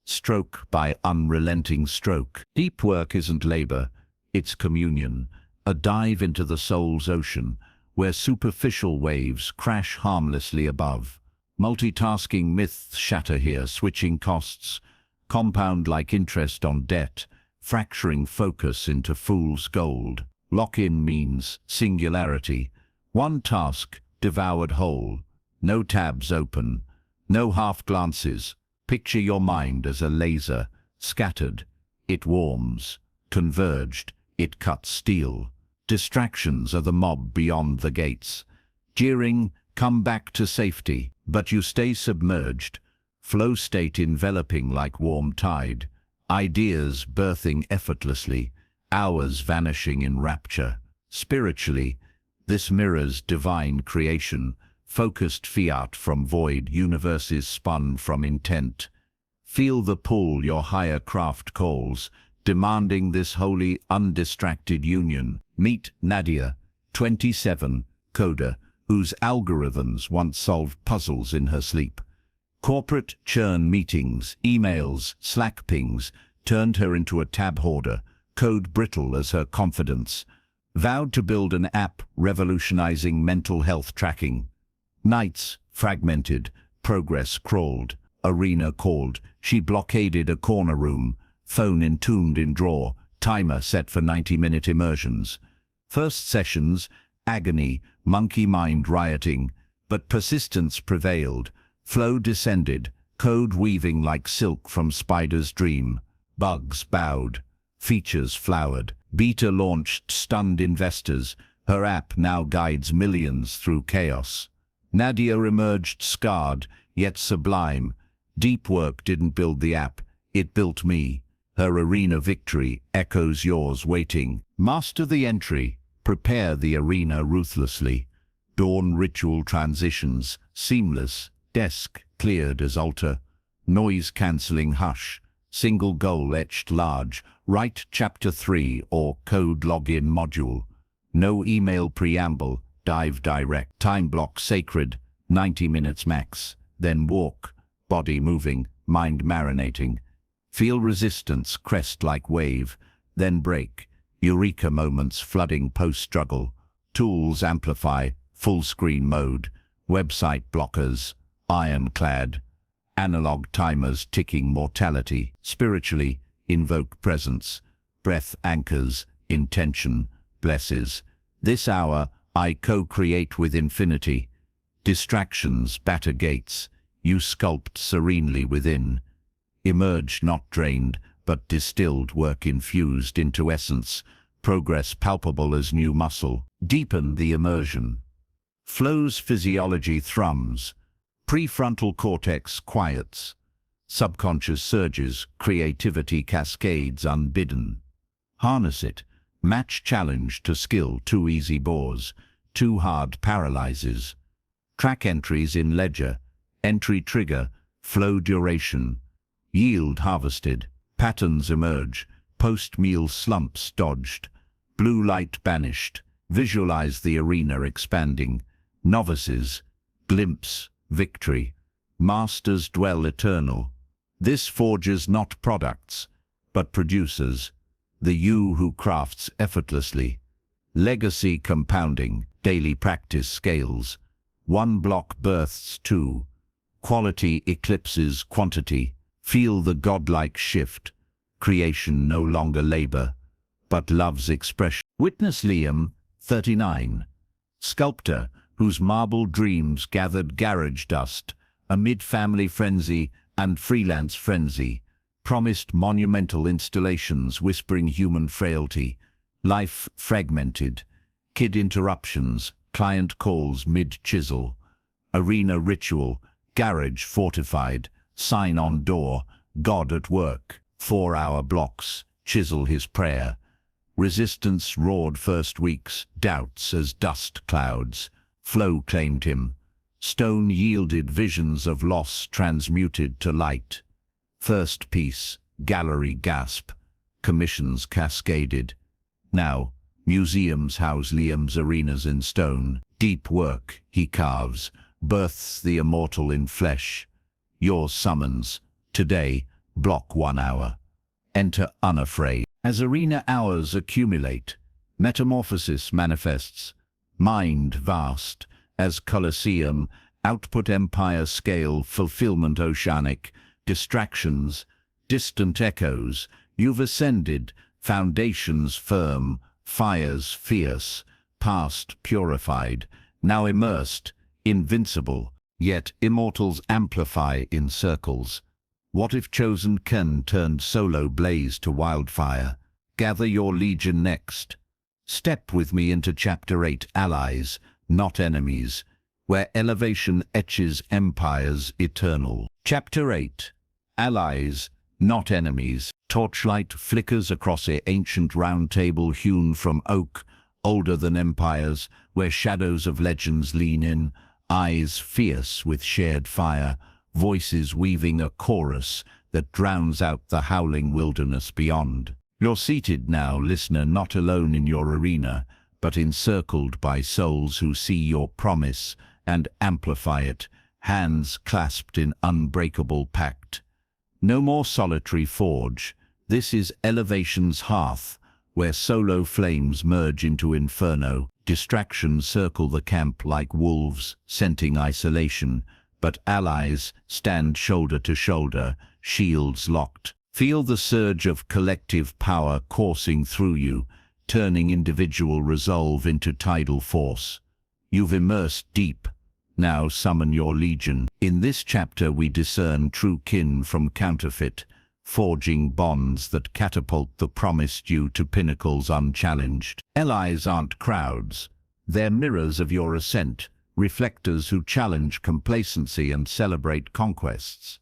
stroke by unrelenting stroke. Deep work isn't labor, it's communion, a dive into the soul's ocean, where superficial waves crash harmlessly above. Multitasking myths shatter here, switching costs, compound like interest on debt, fracturing focus into fool's gold. Lock-in means singularity, one task devoured whole, no tabs open, no half-glances. Picture your mind as a laser, scattered, it warms, converged, it cuts steel. Distractions are the mob beyond the gates. Jeering, come back to safety, but you stay submerged, flow state enveloping like warm tide, ideas birthing effortlessly, hours vanishing in rapture. Spiritually, this mirrors divine creation, focused fiat from void, universes spun from intent. Feel the pull your higher craft calls, demanding this holy, undistracted union. Meet Nadia, 27, coder, whose algorithms once solved puzzles in her sleep. Corporate churn meetings, emails, Slack pings turned her into a tab hoarder, code brittle as her confidence. Vowed to build an app revolutionizing mental health tracking. Nights fragmented, progress crawled, arena called. She blockaded a corner room, phone entombed in drawer, timer set for 90-minute immersions. First sessions, agony, monkey mind rioting, but persistence prevailed. Flow descended, code weaving like silk from spider's dream. Bugs bowed, features flowered. Beta launched, stunned investors. Her app now guides millions through chaos. Nadia emerged scarred, yet sublime. Deep work didn't build the app, it built me. Her arena victory echoes yours waiting. Master the entry, prepare the arena ruthlessly. Dawn ritual transitions, seamless, desk cleared as altar. Noise-cancelling hush, single goal etched large. Write Chapter 3 or code login module. No email preamble, dive direct. Time block sacred, 90 minutes max. Then walk, body moving, mind marinating. Feel resistance crest like wave, then break. Eureka moments flooding post-struggle. Tools amplify, full screen mode. Website blockers, Ironclad. Analog timers ticking mortality. Spiritually, invoke presence. Breath anchors, intention, blesses. This hour, I co-create with infinity. Distractions batter gates. You sculpt serenely within. Emerge not drained, but distilled work infused into essence. Progress palpable as new muscle. Deepen the immersion. Flow's physiology thrums. Prefrontal cortex quiets. Subconscious surges, creativity cascades unbidden. Harness it. Match challenge to skill, too easy bores, too hard paralyzes. Track entries in ledger, entry trigger, flow duration. Yield harvested, patterns emerge, post-meal slumps dodged. Blue light banished, Visualize the arena expanding. Novices, glimpse, victory. Masters dwell eternal. This forges not products, but produces. The you who crafts effortlessly. Legacy compounding, daily practice scales. One block births two. Quality eclipses quantity. Feel the godlike shift. Creation no longer labor, but love's expression. Witness Liam, 39. Sculptor, whose marble dreams gathered garage dust amid family frenzy and freelance frenzy, promised monumental installations whispering human frailty, life fragmented, kid interruptions, client calls mid-chisel, arena ritual, garage fortified, sign on door, God at work, 4-hour blocks, chisel his prayer. Resistance roared first weeks, doubts as dust clouds, flow claimed him. Stone yielded visions of loss transmuted to light. First piece, gallery gasp, commissions cascaded. Now, museums house Liam's arenas in stone. Deep work he carves, births the immortal in flesh. Your summons, today, block 1 hour. Enter unafraid. As arena hours accumulate, metamorphosis manifests. Mind vast, as Colosseum, output empire scale, fulfillment oceanic, distractions, distant echoes, you've ascended, foundations firm, fires fierce, past purified, now immersed, invincible, yet immortals amplify in circles. What if chosen Ken turned solo blaze to wildfire? Gather your legion next. Step with me into Chapter 8, Allies, Not Enemies, where elevation etches empires eternal. Chapter 8, Allies, Not Enemies. Torchlight flickers across an ancient round table hewn from oak, older than empires, where shadows of legends lean in, eyes fierce with shared fire, voices weaving a chorus that drowns out the howling wilderness beyond. You're seated now, listener, not alone in your arena, but encircled by souls who see your promise and amplify it, hands clasped in unbreakable pact. No more solitary forge. This is elevation's hearth, where solo flames merge into inferno. Distractions circle the camp like wolves, scenting isolation, but allies stand shoulder to shoulder, shields locked. Feel the surge of collective power coursing through you, turning individual resolve into tidal force. You've immersed deep. Now summon your legion. In this chapter we discern true kin from counterfeit, forging bonds that catapult the promised you to pinnacles unchallenged. Allies aren't crowds. They're mirrors of your ascent, reflectors who challenge complacency and celebrate conquests.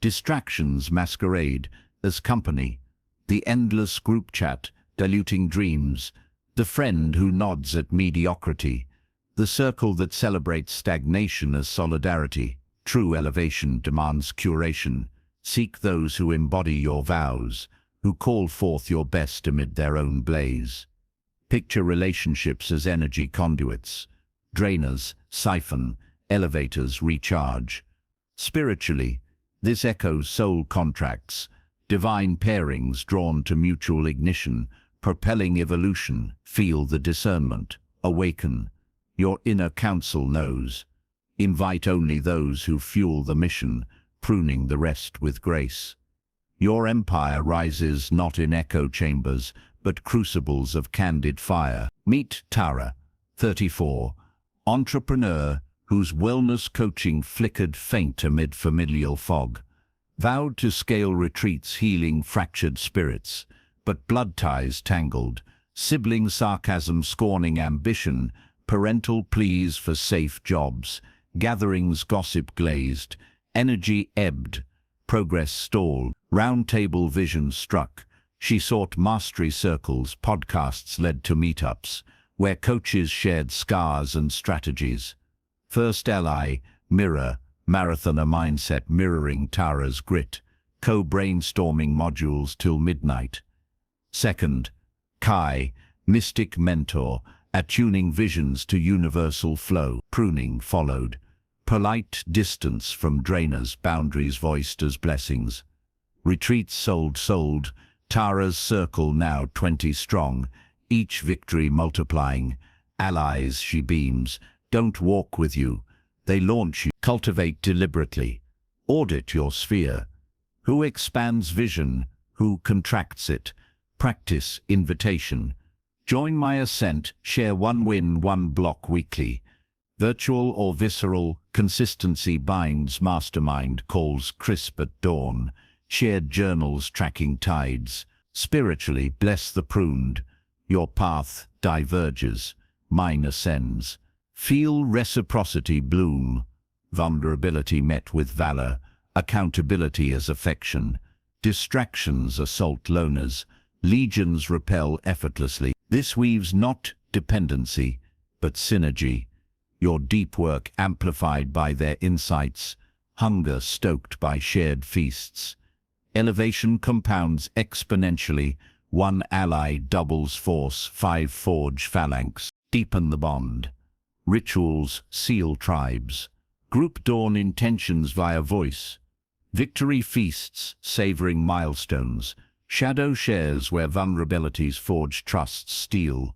Distractions masquerade as company, the endless group chat diluting dreams, the friend who nods at mediocrity, the circle that celebrates stagnation as solidarity. True elevation demands curation. Seek those who embody your vows, who call forth your best amid their own blaze. Picture relationships as energy conduits. Drainers siphon, elevators recharge. Spiritually, this echoes soul contracts, divine pairings drawn to mutual ignition, propelling evolution. Feel the discernment. Awaken. Your inner council knows. Invite only those who fuel the mission, pruning the rest with grace. Your empire rises not in echo chambers, but crucibles of candid fire. Meet Tara, 34, entrepreneur whose wellness coaching flickered faint amid familial fog. Vowed to scale retreats healing fractured spirits, but blood ties tangled, sibling sarcasm scorning ambition, parental pleas for safe jobs, gatherings gossip glazed, energy ebbed, progress stalled, roundtable vision struck. She sought mastery circles, podcasts led to meetups, where coaches shared scars and strategies. First ally, mirror, marathoner mindset mirroring Tara's grit, co-brainstorming modules till midnight. Second, Kai, mystic mentor, attuning visions to universal flow. Pruning followed. Polite distance from drainers, boundaries voiced as blessings. Retreats sold. Tara's circle now 20 strong, each victory multiplying. Allies she beams, don't walk with you, they launch you. Cultivate deliberately. Audit your sphere. Who expands vision, who contracts it? Practice invitation. Join my ascent, share one win, one block weekly. Virtual or visceral, consistency binds. Mastermind calls crisp at dawn. Shared journals tracking tides. Spiritually bless the pruned. Your path diverges, mine ascends. Feel reciprocity bloom. Vulnerability met with valor. Accountability as affection. Distractions assault loners. Legions repel effortlessly. This weaves not dependency, but synergy. Your deep work amplified by their insights. Hunger stoked by shared feasts. Elevation compounds exponentially. One ally doubles force. 5 forge phalanx. Deepen the bond. Rituals seal tribes. Group dawn intentions via voice. Victory feasts savoring milestones. Shadow shares where vulnerabilities forge trusts steel.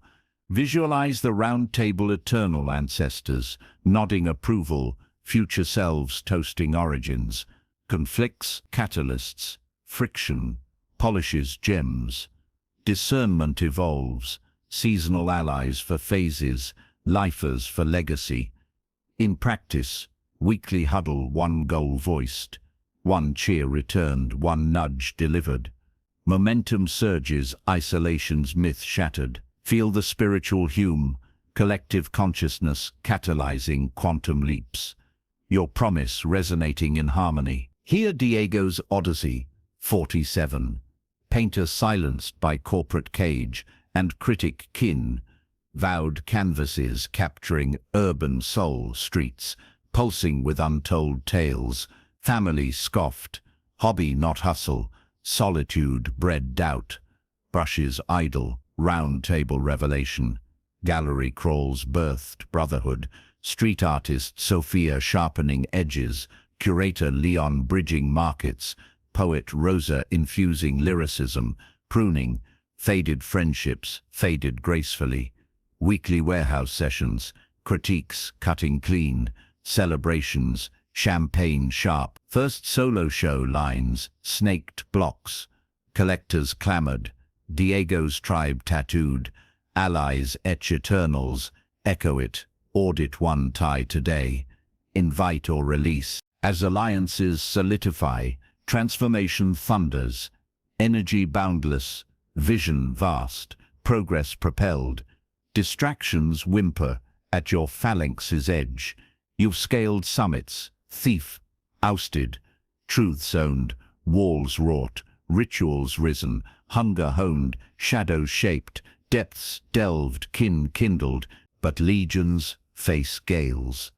Visualize the round table eternal ancestors, nodding approval, future selves toasting origins. Conflicts, catalysts, friction, polishes gems. Discernment evolves, seasonal allies for phases, lifers for legacy. In practice, weekly huddle, one goal voiced, one cheer returned, one nudge delivered. Momentum surges, isolation's myth shattered. Feel the spiritual hum, collective consciousness catalyzing quantum leaps. Your promise resonating in harmony. Hear Diego's Odyssey, 47. Painter silenced by corporate cage and critic kin. Vowed canvases capturing urban soul streets, pulsing with untold tales. Family scoffed, hobby not hustle. Solitude bred doubt. Brushes idle, round table revelation. Gallery crawls birthed brotherhood. Street artist Sophia sharpening edges. Curator Leon bridging markets. Poet Rosa infusing lyricism. Pruning, faded friendships, faded gracefully. Weekly warehouse sessions. Critiques cutting clean. Celebrations, champagne sharp. First solo show lines, snaked blocks. Collectors clamored, Diego's tribe tattooed. Allies etch eternals, echo it, audit one tie today. Invite or release. As alliances solidify, transformation thunders. Energy boundless, vision vast, progress propelled. Distractions whimper at your phalanx's edge. You've scaled summits, thief ousted, truths owned, walls wrought, rituals risen, hunger honed, shadows shaped, depths delved, kin kindled, but legions face gales.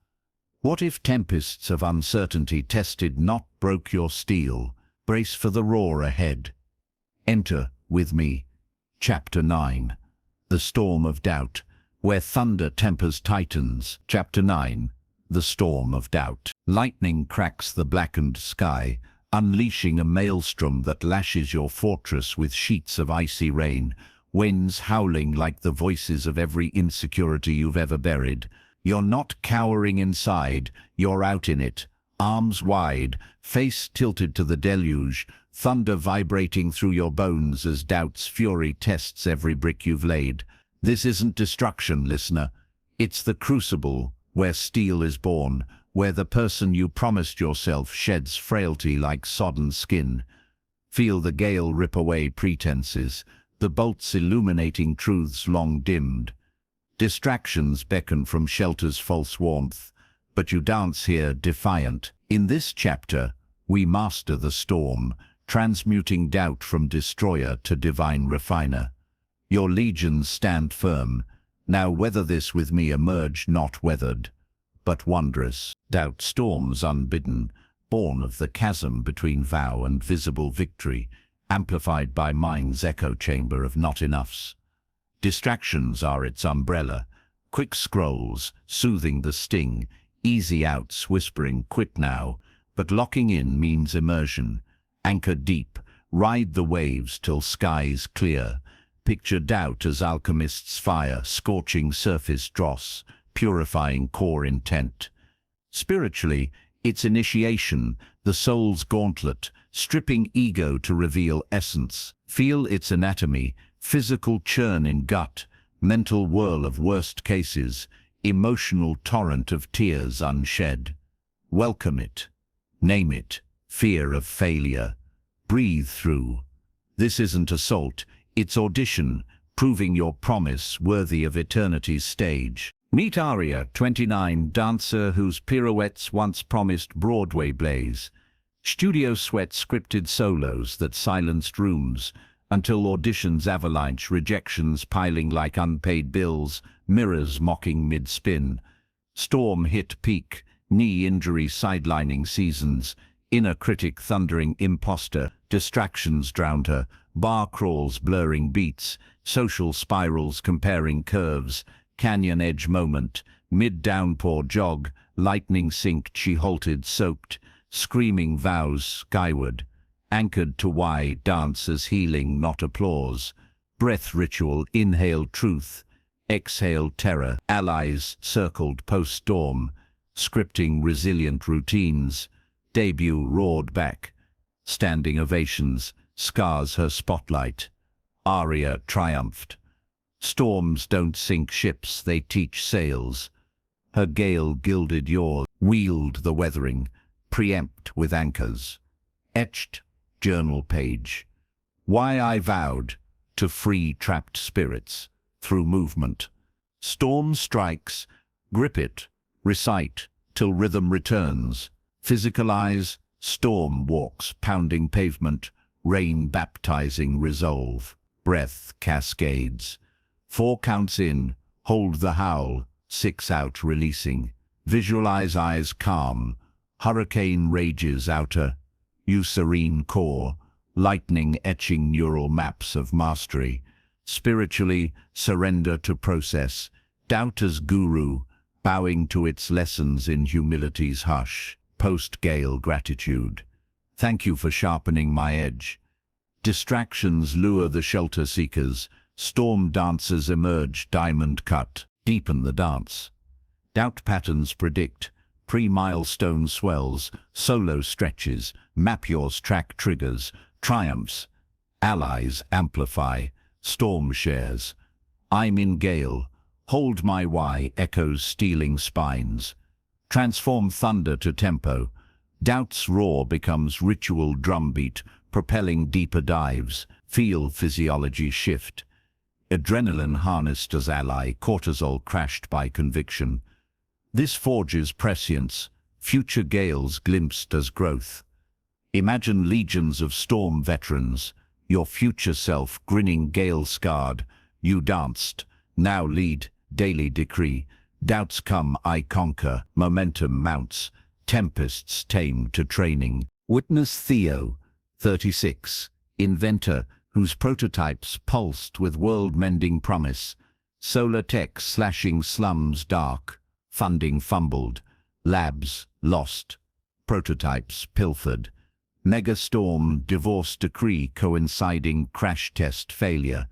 What if tempests of uncertainty tested not broke your steel? Brace for the roar ahead. Enter with me. Chapter 9. The Storm of Doubt, where thunder tempers titans. Chapter 9. The Storm of Doubt. Lightning cracks the blackened sky, unleashing a maelstrom that lashes your fortress with sheets of icy rain, winds howling like the voices of every insecurity you've ever buried. You're not cowering inside, you're out in it, arms wide, face tilted to the deluge, thunder vibrating through your bones as doubt's fury tests every brick you've laid. This isn't destruction, listener. It's the crucible, where steel is born, where the person you promised yourself sheds frailty like sodden skin. Feel the gale rip away pretenses, the bolts illuminating truths long dimmed. Distractions beckon from shelter's false warmth, but you dance here defiant. In this chapter, we master the storm, transmuting doubt from destroyer to divine refiner. Your legions stand firm. Now weather this with me, emerge not weathered, but wondrous. Doubt storms unbidden, born of the chasm between vow and visible victory, amplified by mind's echo chamber of not enoughs. Distractions are its umbrella, Quick scrolls, soothing the sting. Easy outs, whispering, quit now. But locking in means immersion. Anchor deep, ride the waves till skies clear. Picture doubt as alchemist's fire, scorching surface dross, purifying core intent. Spiritually, it's initiation, the soul's gauntlet, stripping ego to reveal essence. Feel its anatomy, physical churn in gut, mental whirl of worst cases, emotional torrent of tears unshed. Welcome it. Name it. Fear of failure. Breathe through. This isn't assault, it's audition, proving your promise worthy of eternity's stage. Meet Aria, 29, dancer whose pirouettes once promised Broadway blaze. Studio sweat scripted solos that silenced rooms, until auditions avalanche, rejections piling like unpaid bills, mirrors mocking mid-spin. Storm hit peak, knee injury sidelining seasons, inner critic thundering imposter, distractions drowned her, bar crawls blurring beats, social spirals comparing curves, canyon edge moment, mid-downpour jog, lightning synced she halted soaked, screaming vows skyward, anchored to why dance as healing not applause, breath ritual inhale truth, exhale terror, allies circled post-storm, scripting resilient routines, debut roared back, standing ovations, scars her spotlight, Aria triumphed. Storms don't sink ships, they teach sails. Her gale gilded yaws, wield the weathering, preempt with anchors. Etched, journal page. Why I vowed to free trapped spirits through movement. Storm strikes, grip it, recite till rhythm returns. Physicalize, storm walks pounding pavement, rain baptizing resolve. Breath cascades. 4 counts in, hold the howl, 6 out releasing. Visualize eyes calm, hurricane rages outer, you serene core, lightning etching neural maps of mastery. Spiritually, surrender to process, doubt as guru, bowing to its lessons in humility's hush. Post-gale gratitude. Thank you for sharpening my edge. Distractions lure the shelter seekers, storm dancers emerge diamond cut, deepen the dance. Doubt patterns predict, pre-milestone swells, solo stretches, map yours track triggers, triumphs, allies amplify, storm shares. I'm in gale, hold my why echoes stealing spines. Transform thunder to tempo, doubt's roar becomes ritual drumbeat, propelling deeper dives, feel physiology shift. Adrenaline harnessed as ally, cortisol crashed by conviction. This forges prescience, future gales glimpsed as growth. Imagine legions of storm veterans, your future self grinning gale-scarred. You danced, now lead, daily decree. Doubts come, I conquer, momentum mounts, tempests tame to training. Witness Theo, 36, inventor whose prototypes pulsed with world-mending promise. Solar tech slashing slums dark, funding fumbled, labs lost, prototypes pilfered. Megastorm divorce decree coinciding crash test failure.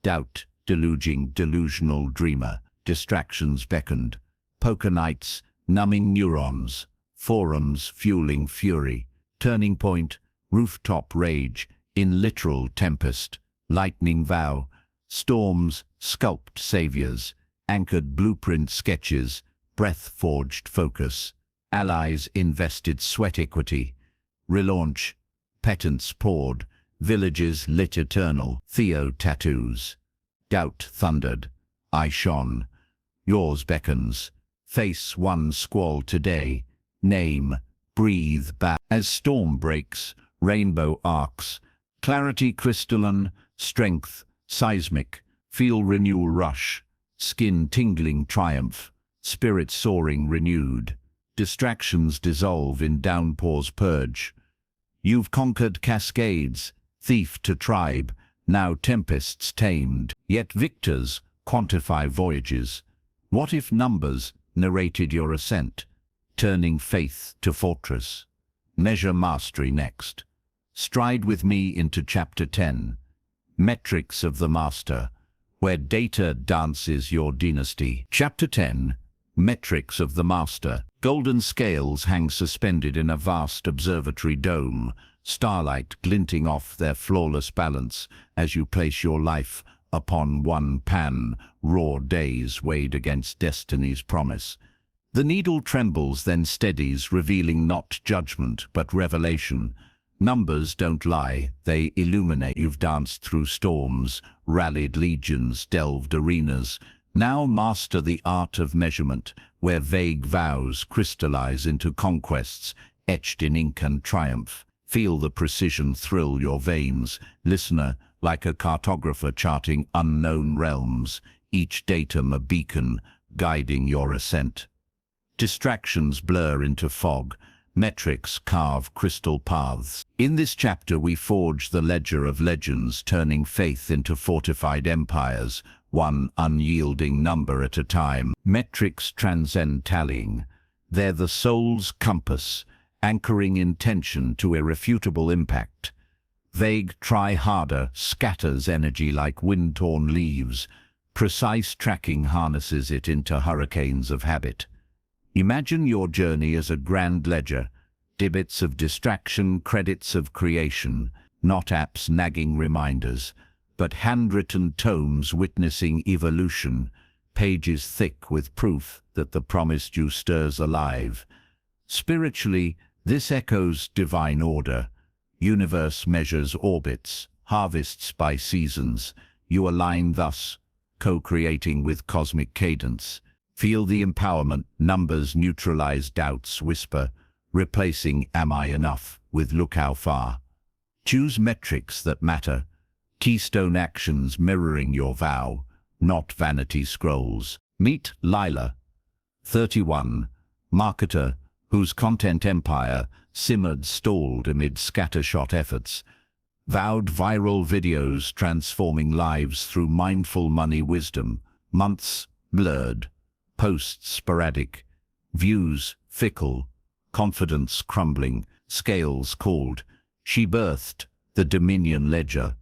Doubt deluging delusional dreamer. Distractions beckoned. Poker nights numbing neurons. Forums fueling fury. Turning point, rooftop rage. In literal tempest, lightning vow. Storms sculpt saviors. Anchored blueprint sketches. Breath-forged focus. Allies invested sweat equity. Relaunch. Petants poured. Villages lit eternal. Theo tattoos. Doubt thundered. I shone. Yours beckons. Face one squall today. Name. Breathe back. As storm breaks, rainbow arcs. Clarity crystalline. Strength. Seismic. Feel renewal rush. Skin tingling triumph. Spirit soaring renewed. Distractions dissolve in downpours purge. You've conquered cascades, thief to tribe, now tempests tamed. Yet victors quantify voyages. What if numbers narrated your ascent, turning faith to fortress? Measure mastery next. Stride with me into Chapter 10, Metrics of the Master, where data dances your dynasty. Chapter 10, Metrics of the Master. Golden scales hang suspended in a vast observatory dome, starlight glinting off their flawless balance as you place your life upon one pan, raw days weighed against destiny's promise. The needle trembles, then steadies, revealing not judgment but revelation. Numbers don't lie, they illuminate. You've danced through storms, rallied legions, delved arenas. Now master the art of measurement, where vague vows crystallize into conquests, etched in ink and triumph. Feel the precision thrill your veins, listener, like a cartographer charting unknown realms, each datum a beacon guiding your ascent. Distractions blur into fog, metrics carve crystal paths. In this chapter we forge the ledger of legends, turning faith into fortified empires, one unyielding number at a time. Metrics transcend tallying. They're the soul's compass, anchoring intention to irrefutable impact. Vague try harder scatters energy like wind-torn leaves. Precise tracking harnesses it into hurricanes of habit. Imagine your journey as a grand ledger, debits of distraction, credits of creation, not apps nagging reminders, but handwritten tomes witnessing evolution, pages thick with proof that the promised you stirs alive. Spiritually, this echoes divine order. Universe measures orbits, harvests by seasons. You align thus, co-creating with cosmic cadence. Feel the empowerment, numbers neutralize doubts, whisper, replacing "Am I enough?" with "Look how far." Choose metrics that matter, keystone actions mirroring your vow, not vanity scrolls. Meet Lila, 31, marketer whose content empire simmered stalled amid scattershot efforts. Vowed viral videos transforming lives through mindful money wisdom. Months blurred, posts sporadic, views fickle, confidence crumbling, scales called. She birthed the Dominion Ledger,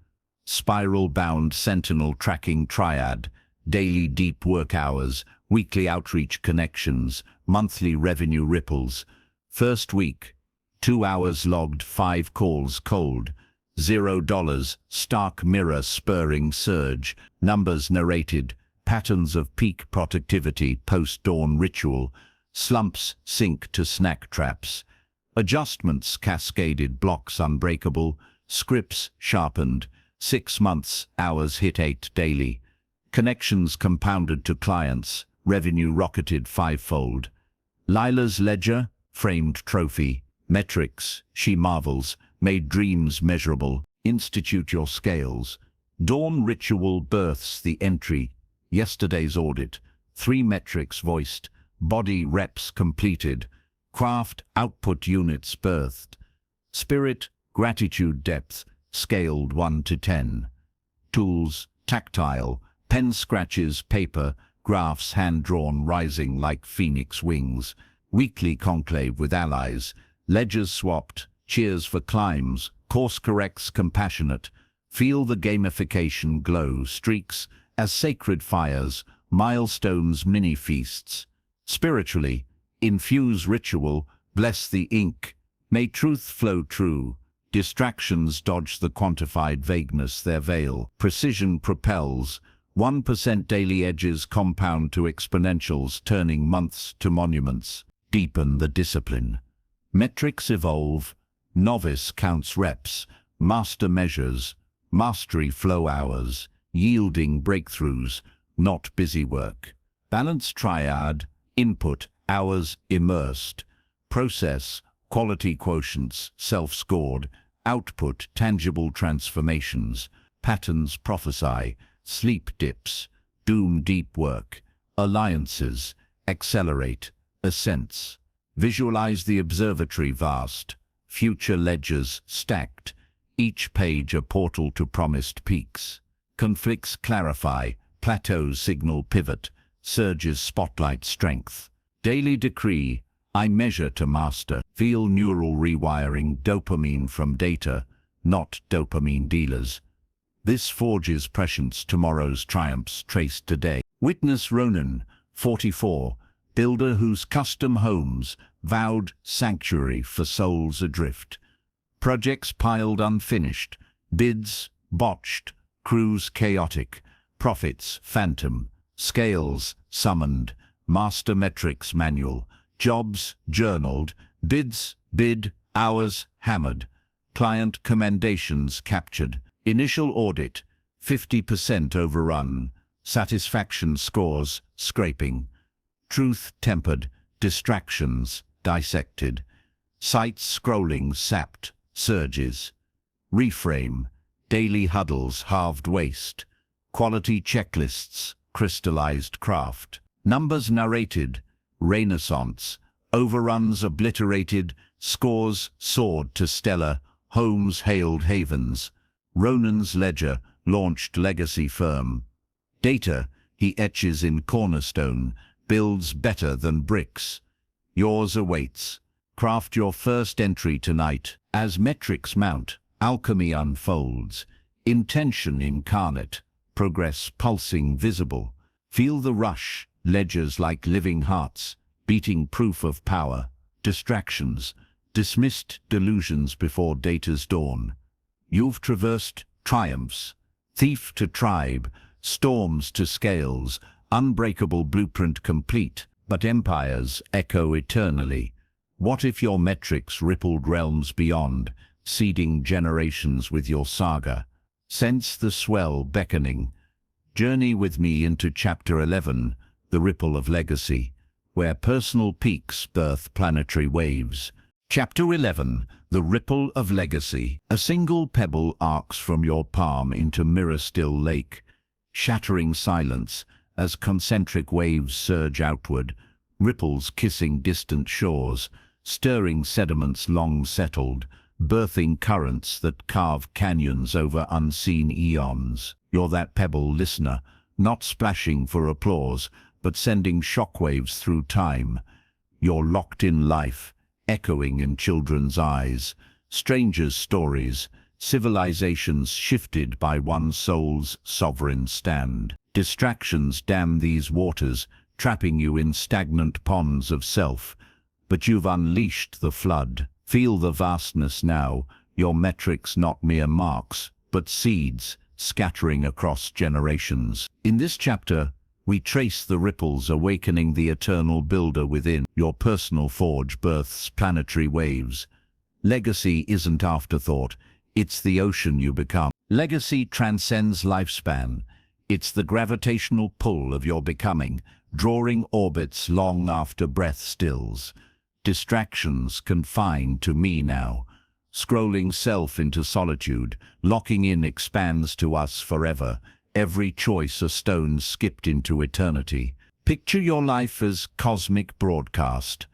spiral-bound sentinel tracking triad, daily deep work hours, weekly outreach connections, monthly revenue ripples. First week, 2 hours logged, 5 calls cold, $0, stark mirror spurring surge, numbers narrated, patterns of peak productivity, post-dawn ritual, slumps sink to snack traps, adjustments cascaded, blocks unbreakable, scripts sharpened, 6 months, hours hit 8 daily, connections compounded to clients, revenue rocketed 5-fold. Lila's ledger, framed trophy, metrics, she marvels, made dreams measurable. Institute your scales. Dawn ritual births the entry, yesterday's audit, 3 metrics voiced, body reps completed, craft output units birthed, spirit, gratitude depth, scaled 1 to 10. Tools, tactile, pen scratches, paper, graphs hand-drawn rising like phoenix wings, weekly conclave with allies, ledgers swapped, cheers for climbs, course corrects compassionate, feel the gamification glow, streaks as sacred fires, milestones mini-feasts. Spiritually, infuse ritual, bless the ink, may truth flow true, distractions dodge the quantified vagueness their veil, precision propels, 1% daily edges compound to exponentials, turning months to monuments, deepen the discipline. Metrics evolve, novice counts reps, master measures, mastery flow hours, yielding breakthroughs, not busy work. Balance triad, input, hours immersed, process, quality quotients, self-scored, output, tangible transformations, patterns prophesy, sleep dips, doom deep work, alliances, accelerate, ascents. Visualize the observatory vast, future ledgers stacked, each page a portal to promised peaks. Conflicts clarify, plateaus signal pivot, surges spotlight strength. Daily decree, I measure to master. Feel neural rewiring, dopamine from data, not dopamine dealers. This forges prescience, tomorrow's triumphs traced today. Witness Ronan, 44, builder whose custom homes vowed sanctuary for souls adrift. Projects piled unfinished, bids botched, crews chaotic, profits phantom, scales summoned, master metrics manual, jobs journaled, bids bid, hours hammered, client commendations captured. Initial audit, 50% overrun, satisfaction scores scraping, truth tempered, distractions dissected, sites scrolling sapped, surges, reframe, daily huddles halved waste, quality checklists crystallized craft, numbers narrated, renaissance, overruns obliterated, scores soared to stellar, homes hailed havens. Ronan's ledger launched legacy firm. Data he etches in cornerstone, builds better than bricks. Yours awaits. Craft your first entry tonight. As metrics mount, alchemy unfolds. Intention incarnate, progress pulsing visible. Feel the rush, ledgers like living hearts, beating proof of power. Distractions, dismissed delusions before data's dawn. You've traversed triumphs, thief to tribe, storms to scales, unbreakable blueprint complete, but empires echo eternally. What if your metrics rippled realms beyond, seeding generations with your saga? Sense the swell beckoning. Journey with me into Chapter 11, the ripple of legacy, where personal peaks birth planetary waves. Chapter 11, the ripple of legacy. A single pebble arcs from your palm into mirror-still lake, shattering silence as concentric waves surge outward, ripples kissing distant shores, stirring sediments long settled, birthing currents that carve canyons over unseen eons. You're that pebble, listener, not splashing for applause, but sending shockwaves through time. You're locked in life, echoing in children's eyes, strangers' stories, civilizations shifted by one soul's sovereign stand. Distractions dam these waters, trapping you in stagnant ponds of self. But you've unleashed the flood. Feel the vastness now, your metrics not mere marks, but seeds, scattering across generations. In this chapter, we trace the ripples awakening the eternal builder within. Your personal forge births planetary waves. Legacy isn't afterthought, it's the ocean you become. Legacy transcends lifespan. It's the gravitational pull of your becoming, drawing orbits long after breath stills. Distractions confined to me now. Scrolling self into solitude, locking in expands to us forever. Every choice a stone skipped into eternity. Picture your life as cosmic broadcast.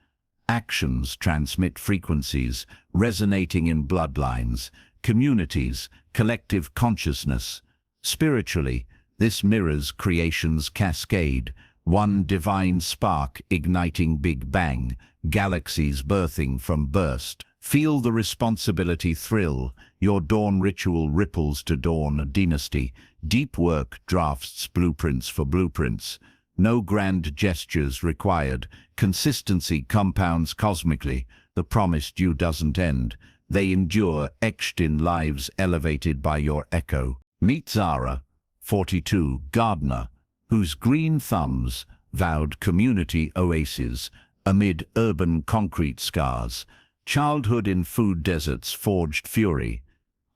Actions transmit frequencies, resonating in bloodlines, communities, collective consciousness. Spiritually, this mirrors creation's cascade, one divine spark igniting Big Bang, galaxies birthing from burst. Feel the responsibility thrill, your dawn ritual ripples to dawn a dynasty. Deep work drafts blueprints for blueprints. No grand gestures required. Consistency compounds cosmically. The promised you doesn't end. They endure, etched in lives elevated by your echo. Meet Zara, 42, gardener, whose green thumbs vowed community oases amid urban concrete scars. Childhood in food deserts forged fury.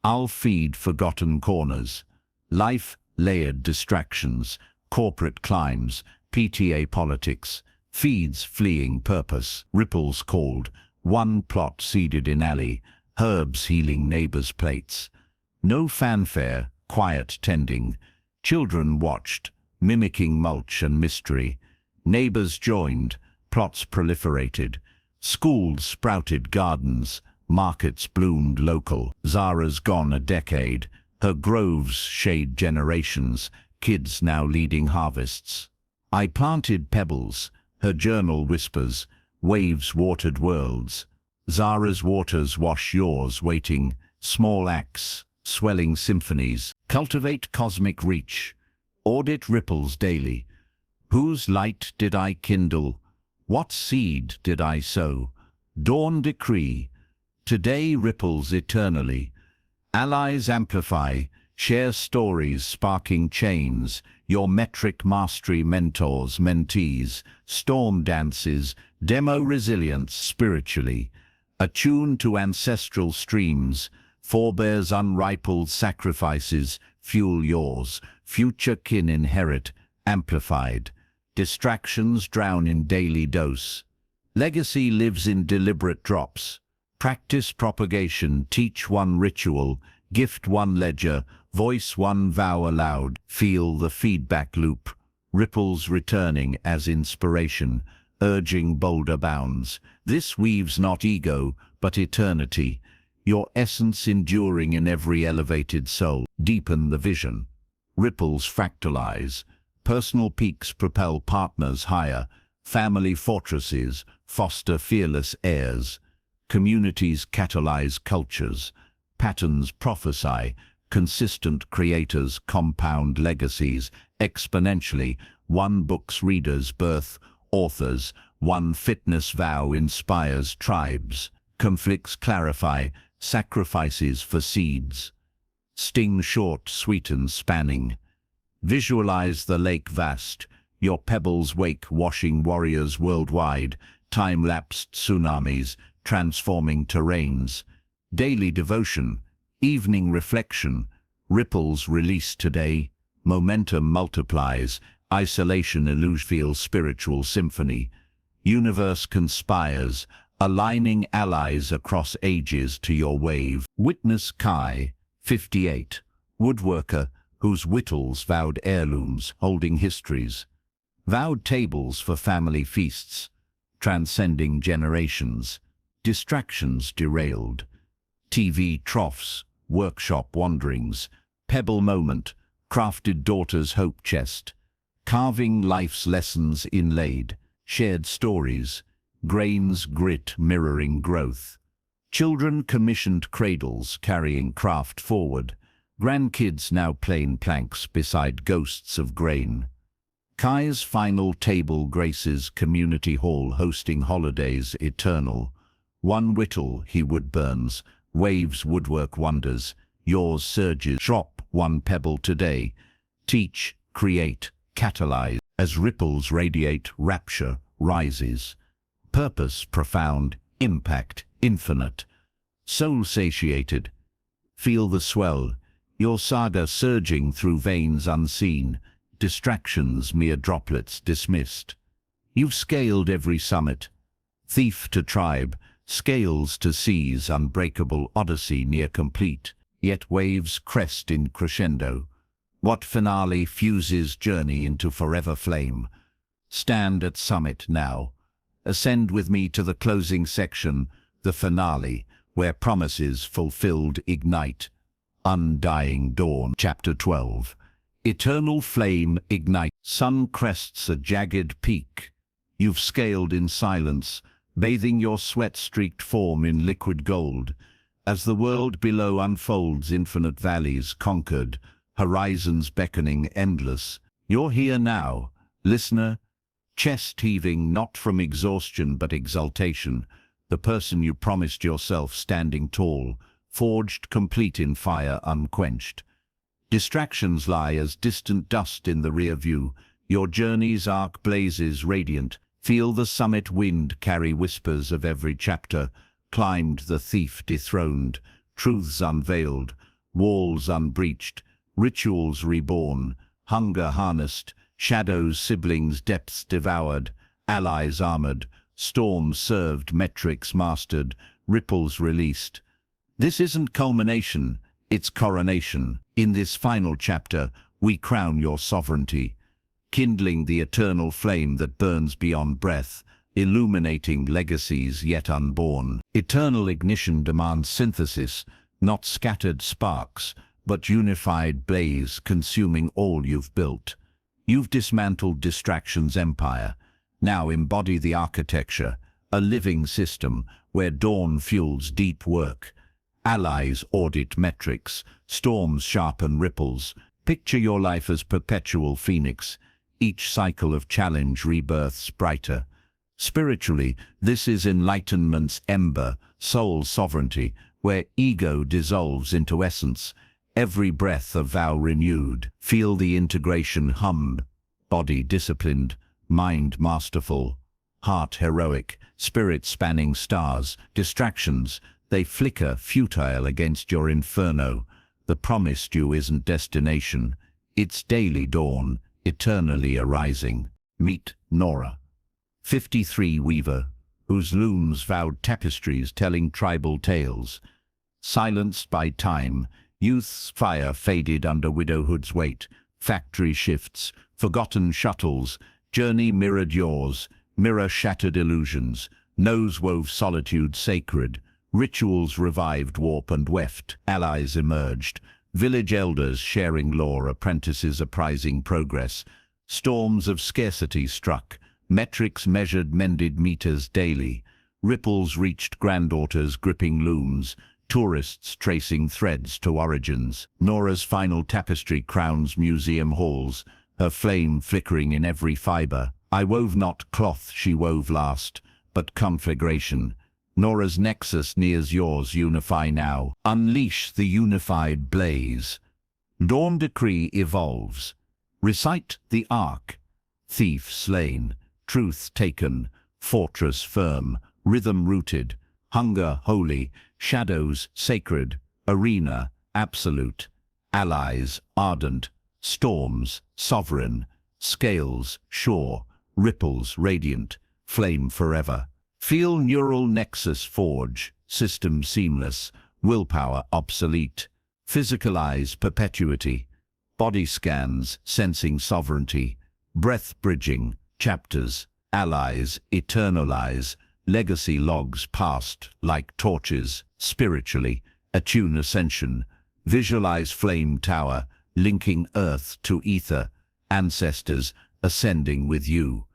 I'll feed forgotten corners. Life layered distractions, corporate climbs, PTA politics, feeds fleeing purpose, ripples called, one plot seeded in alley, herbs healing neighbors' plates. No fanfare, quiet tending. Children watched, mimicking mulch and mystery. Neighbors joined, plots proliferated. Schools sprouted gardens, markets bloomed local. Zara's gone a decade, her groves shade generations, kids now leading harvests. I planted pebbles, her journal whispers, waves watered worlds. Zara's waters wash yours, waiting, small acts, swelling symphonies. Cultivate cosmic reach. Audit ripples daily. Whose light did I kindle? What seed did I sow? Dawn decree. Today ripples eternally. Allies amplify. Share stories sparking chains. Your metric mastery mentors, mentees. Storm dances. Demo resilience spiritually. Attuned to ancestral streams. Forebears' unrippled sacrifices. Fuel yours. Future kin inherit. Amplified. Distractions drown in daily dose. Legacy lives in deliberate drops. Practice propagation, teach one ritual, gift one ledger, voice one vow aloud. Feel the feedback loop, ripples returning as inspiration, urging bolder bounds. This weaves not ego, but eternity, your essence enduring in every elevated soul. Deepen the vision. Ripples fractalize. Personal peaks propel partners higher. Family fortresses foster fearless heirs. Communities catalyze cultures. Patterns prophesy. Consistent creators compound legacies exponentially. One book's readers birth authors. One fitness vow inspires tribes. Conflicts clarify. Sacrifices for seeds. Sting short, sweeten spanning. Visualize the lake vast. Your pebbles wake, washing warriors worldwide. Time-lapsed tsunamis, transforming terrains. Daily devotion, evening reflection. Ripples release today. Momentum multiplies. Isolation feels spiritual symphony. Universe conspires, aligning allies across ages to your wave. Witness Kai, 58, woodworker, whose whittles vowed heirlooms, holding histories. Vowed tables for family feasts, transcending generations. Distractions derailed. TV troughs, workshop wanderings. Pebble moment, crafted daughter's hope chest. Carving life's lessons inlaid. Shared stories, grains grit mirroring growth. Children commissioned cradles carrying craft forward. Grandkids now plain planks beside ghosts of grain. Kai's final table graces community hall hosting holidays eternal. One whittle he wood burns, waves woodwork wonders, yours surges. Drop one pebble today. Teach, create, catalyze. As ripples radiate, rapture rises. Purpose profound, impact infinite. Soul satiated. Feel the swell, your saga surging through veins unseen. Distractions mere droplets dismissed. You've scaled every summit. Thief to tribe, scales to seas, unbreakable odyssey near complete. Yet waves crest in crescendo. What finale fuses journey into forever flame? Stand at summit now. Ascend with me to the closing section, the finale, where promises fulfilled ignite. Undying dawn. Chapter 12. Eternal flame ignite. Sun crests a jagged peak. You've scaled in silence, bathing your sweat-streaked form in liquid gold. As the world below unfolds, infinite valleys conquered, horizons beckoning endless. You're here now, listener, chest heaving not from exhaustion but exaltation, the person you promised yourself standing tall, forged complete in fire unquenched. Distractions lie as distant dust in the rear view, your journey's arc blazes radiant. Feel the summit wind carry whispers of every chapter. Climbed the thief dethroned, truths unveiled, walls unbreached, rituals reborn, hunger harnessed, shadows siblings depths devoured, allies armored, storms served, metrics mastered, ripples released. This isn't culmination, it's coronation. In this final chapter, we crown your sovereignty, kindling the eternal flame that burns beyond breath, illuminating legacies yet unborn. Eternal ignition demands synthesis, not scattered sparks, but unified blaze consuming all you've built. You've dismantled distraction's empire. Now embody the architecture, a living system where dawn fuels deep work. Allies audit metrics, storms sharpen ripples. Picture your life as perpetual phoenix. Each cycle of challenge rebirths brighter. Spiritually, this is enlightenment's ember, soul sovereignty, where ego dissolves into essence. Every breath a vow renewed. Feel the integration hum. Body disciplined, mind masterful, heart heroic, spirit spanning stars. Distractions, they flicker futile against your inferno. The promised you isn't destination. It's daily dawn, eternally arising. Meet Nora, 53 weaver, whose looms vowed tapestries telling tribal tales. Silenced by time, youth's fire faded under widowhood's weight. Factory shifts, forgotten shuttles, journey mirrored yours, mirror shattered illusions, nose wove solitude sacred, rituals revived warp and weft, allies emerged, village elders sharing lore, apprentices apprising progress, storms of scarcity struck, metrics measured mended meters daily, ripples reached granddaughters gripping looms, tourists tracing threads to origins. Nora's final tapestry crowns museum halls, her flame flickering in every fiber. I wove not cloth she wove last, but conflagration. Nora's nexus nears yours, unify now. Unleash the unified blaze. Dawn decree evolves. Recite the arc. Thief slain, truth taken, fortress firm, rhythm rooted, hunger holy, shadows sacred, arena absolute, allies ardent, storms sovereign, scales sure, ripples radiant, flame forever. Feel neural nexus forge, system seamless, willpower obsolete. Physicalize perpetuity, body scans sensing sovereignty, breath bridging, chapters, allies eternalize, legacy logs past like torches. Spiritually, attune ascension, visualize flame tower, linking earth to ether, ancestors ascending with you.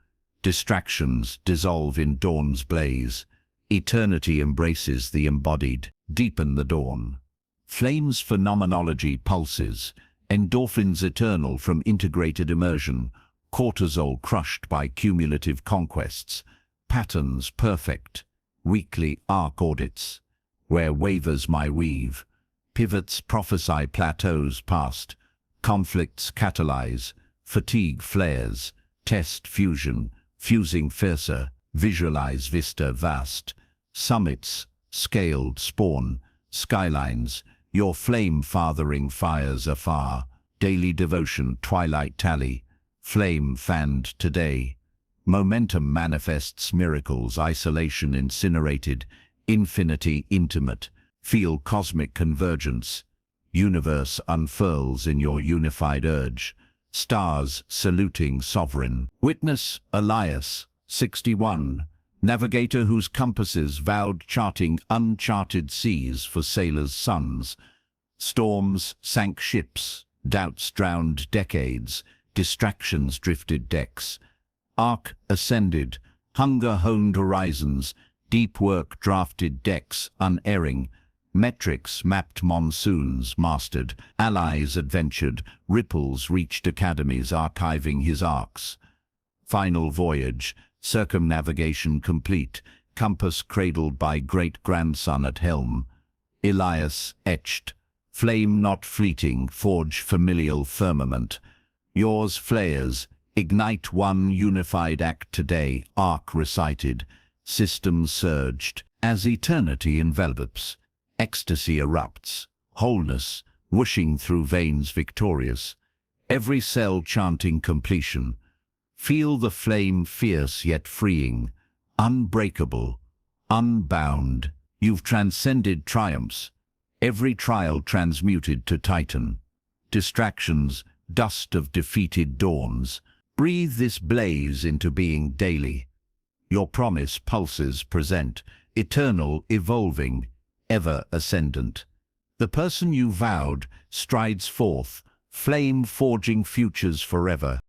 Distractions dissolve in dawn's blaze. Eternity embraces the embodied. Deepen the dawn. Flame's phenomenology pulses. Endorphins eternal from integrated immersion. Cortisol crushed by cumulative conquests. Patterns perfect. Weekly arc audits. Where wavers my weave. Pivots prophesy plateaus past. Conflicts catalyze. Fatigue flares. Test fusion. Fusing fiercer, visualize vista vast. Summits, scaled spawn, skylines, your flame fathering fires afar. Daily devotion, twilight tally, flame fanned today. Momentum manifests miracles, isolation incinerated, infinity intimate. Feel cosmic convergence. Universe unfurls in your unified urge. Stars saluting sovereign. Witness Elias, 61, navigator whose compasses vowed charting uncharted seas for sailors' sons. Storms sank ships, doubts drowned decades, distractions drifted decks. Arc ascended, hunger honed horizons, deep work drafted decks unerring. Metrics mapped monsoons mastered, allies adventured, ripples reached academies archiving his arcs. Final voyage, circumnavigation complete, compass cradled by great-grandson at helm. Elias etched, flame not fleeting, forge familial firmament. Yours flares, ignite one unified act today, arc recited, systems surged, as eternity envelops. Ecstasy erupts, wholeness, whooshing through veins victorious, every cell chanting completion. Feel the flame fierce yet freeing, unbreakable, unbound. You've transcended triumphs, every trial transmuted to titan. Distractions, dust of defeated dawns. Breathe this blaze into being daily. Your promise pulses present, eternal, evolving, ever ascendant. The person you vowed strides forth, flame forging futures forever.